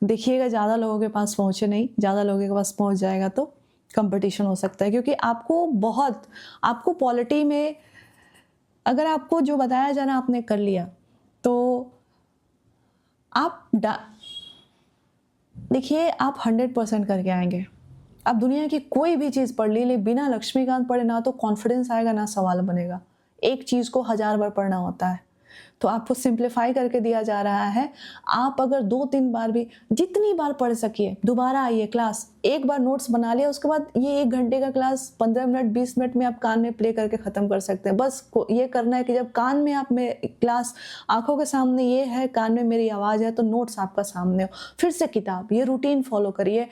देखिएगा, ज़्यादा लोगों के पास पहुँचे नहीं, ज़्यादा लोगों के पास पहुँच जाएगा तो कंपटीशन हो सकता है। क्योंकि आपको पॉलिटी में अगर आपको जो बताया जाना आपने कर लिया तो आप देखिए आप 100% करके आएंगे। आप दुनिया की कोई भी चीज़ पढ़ ली, लेकिन बिना लक्ष्मीकांत पढ़े ना तो कॉन्फिडेंस आएगा ना सवाल बनेगा। एक चीज़ को 1000 बार पढ़ना होता है, तो आपको सिंप्लीफाई करके दिया जा रहा है। आप अगर 2-3 बार भी, जितनी बार पढ़ सकिए, दोबारा आइए क्लास, एक बार नोट्स बना लिया, उसके बाद ये 1 घंटे का क्लास 15 मिनट 20 मिनट में आप कान में प्ले करके ख़त्म कर सकते हैं। बस ये करना है कि जब कान में आप में क्लास, आंखों के सामने ये है, कान में मेरी आवाज़ है, तो नोट्स आपका सामने हो, फिर से किताब, ये रूटीन फॉलो करिए।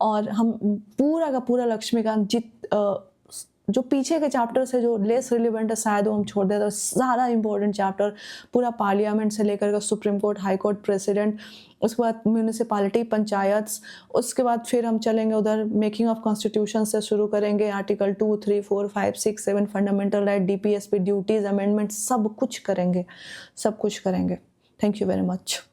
और हम पूरा का पूरा लक्ष्मीकांत जो पीछे के चैप्टर से जो लेस रिलेवेंट है शायद वो हम छोड़ देते, सारा इंपॉर्टेंट चैप्टर पूरा पार्लियामेंट से लेकर के supreme court, high court, president, उसके बाद म्यूनिसिपैलिटी, पंचायत, उसके बाद फिर हम चलेंगे उधर मेकिंग ऑफ कॉन्स्टिट्यूशन से शुरू करेंगे, article 2, 3, 4, 5, 6, 7 fundamental right, DPSP duties, amendment, सब कुछ करेंगे, सब कुछ करेंगे। Thank you very much.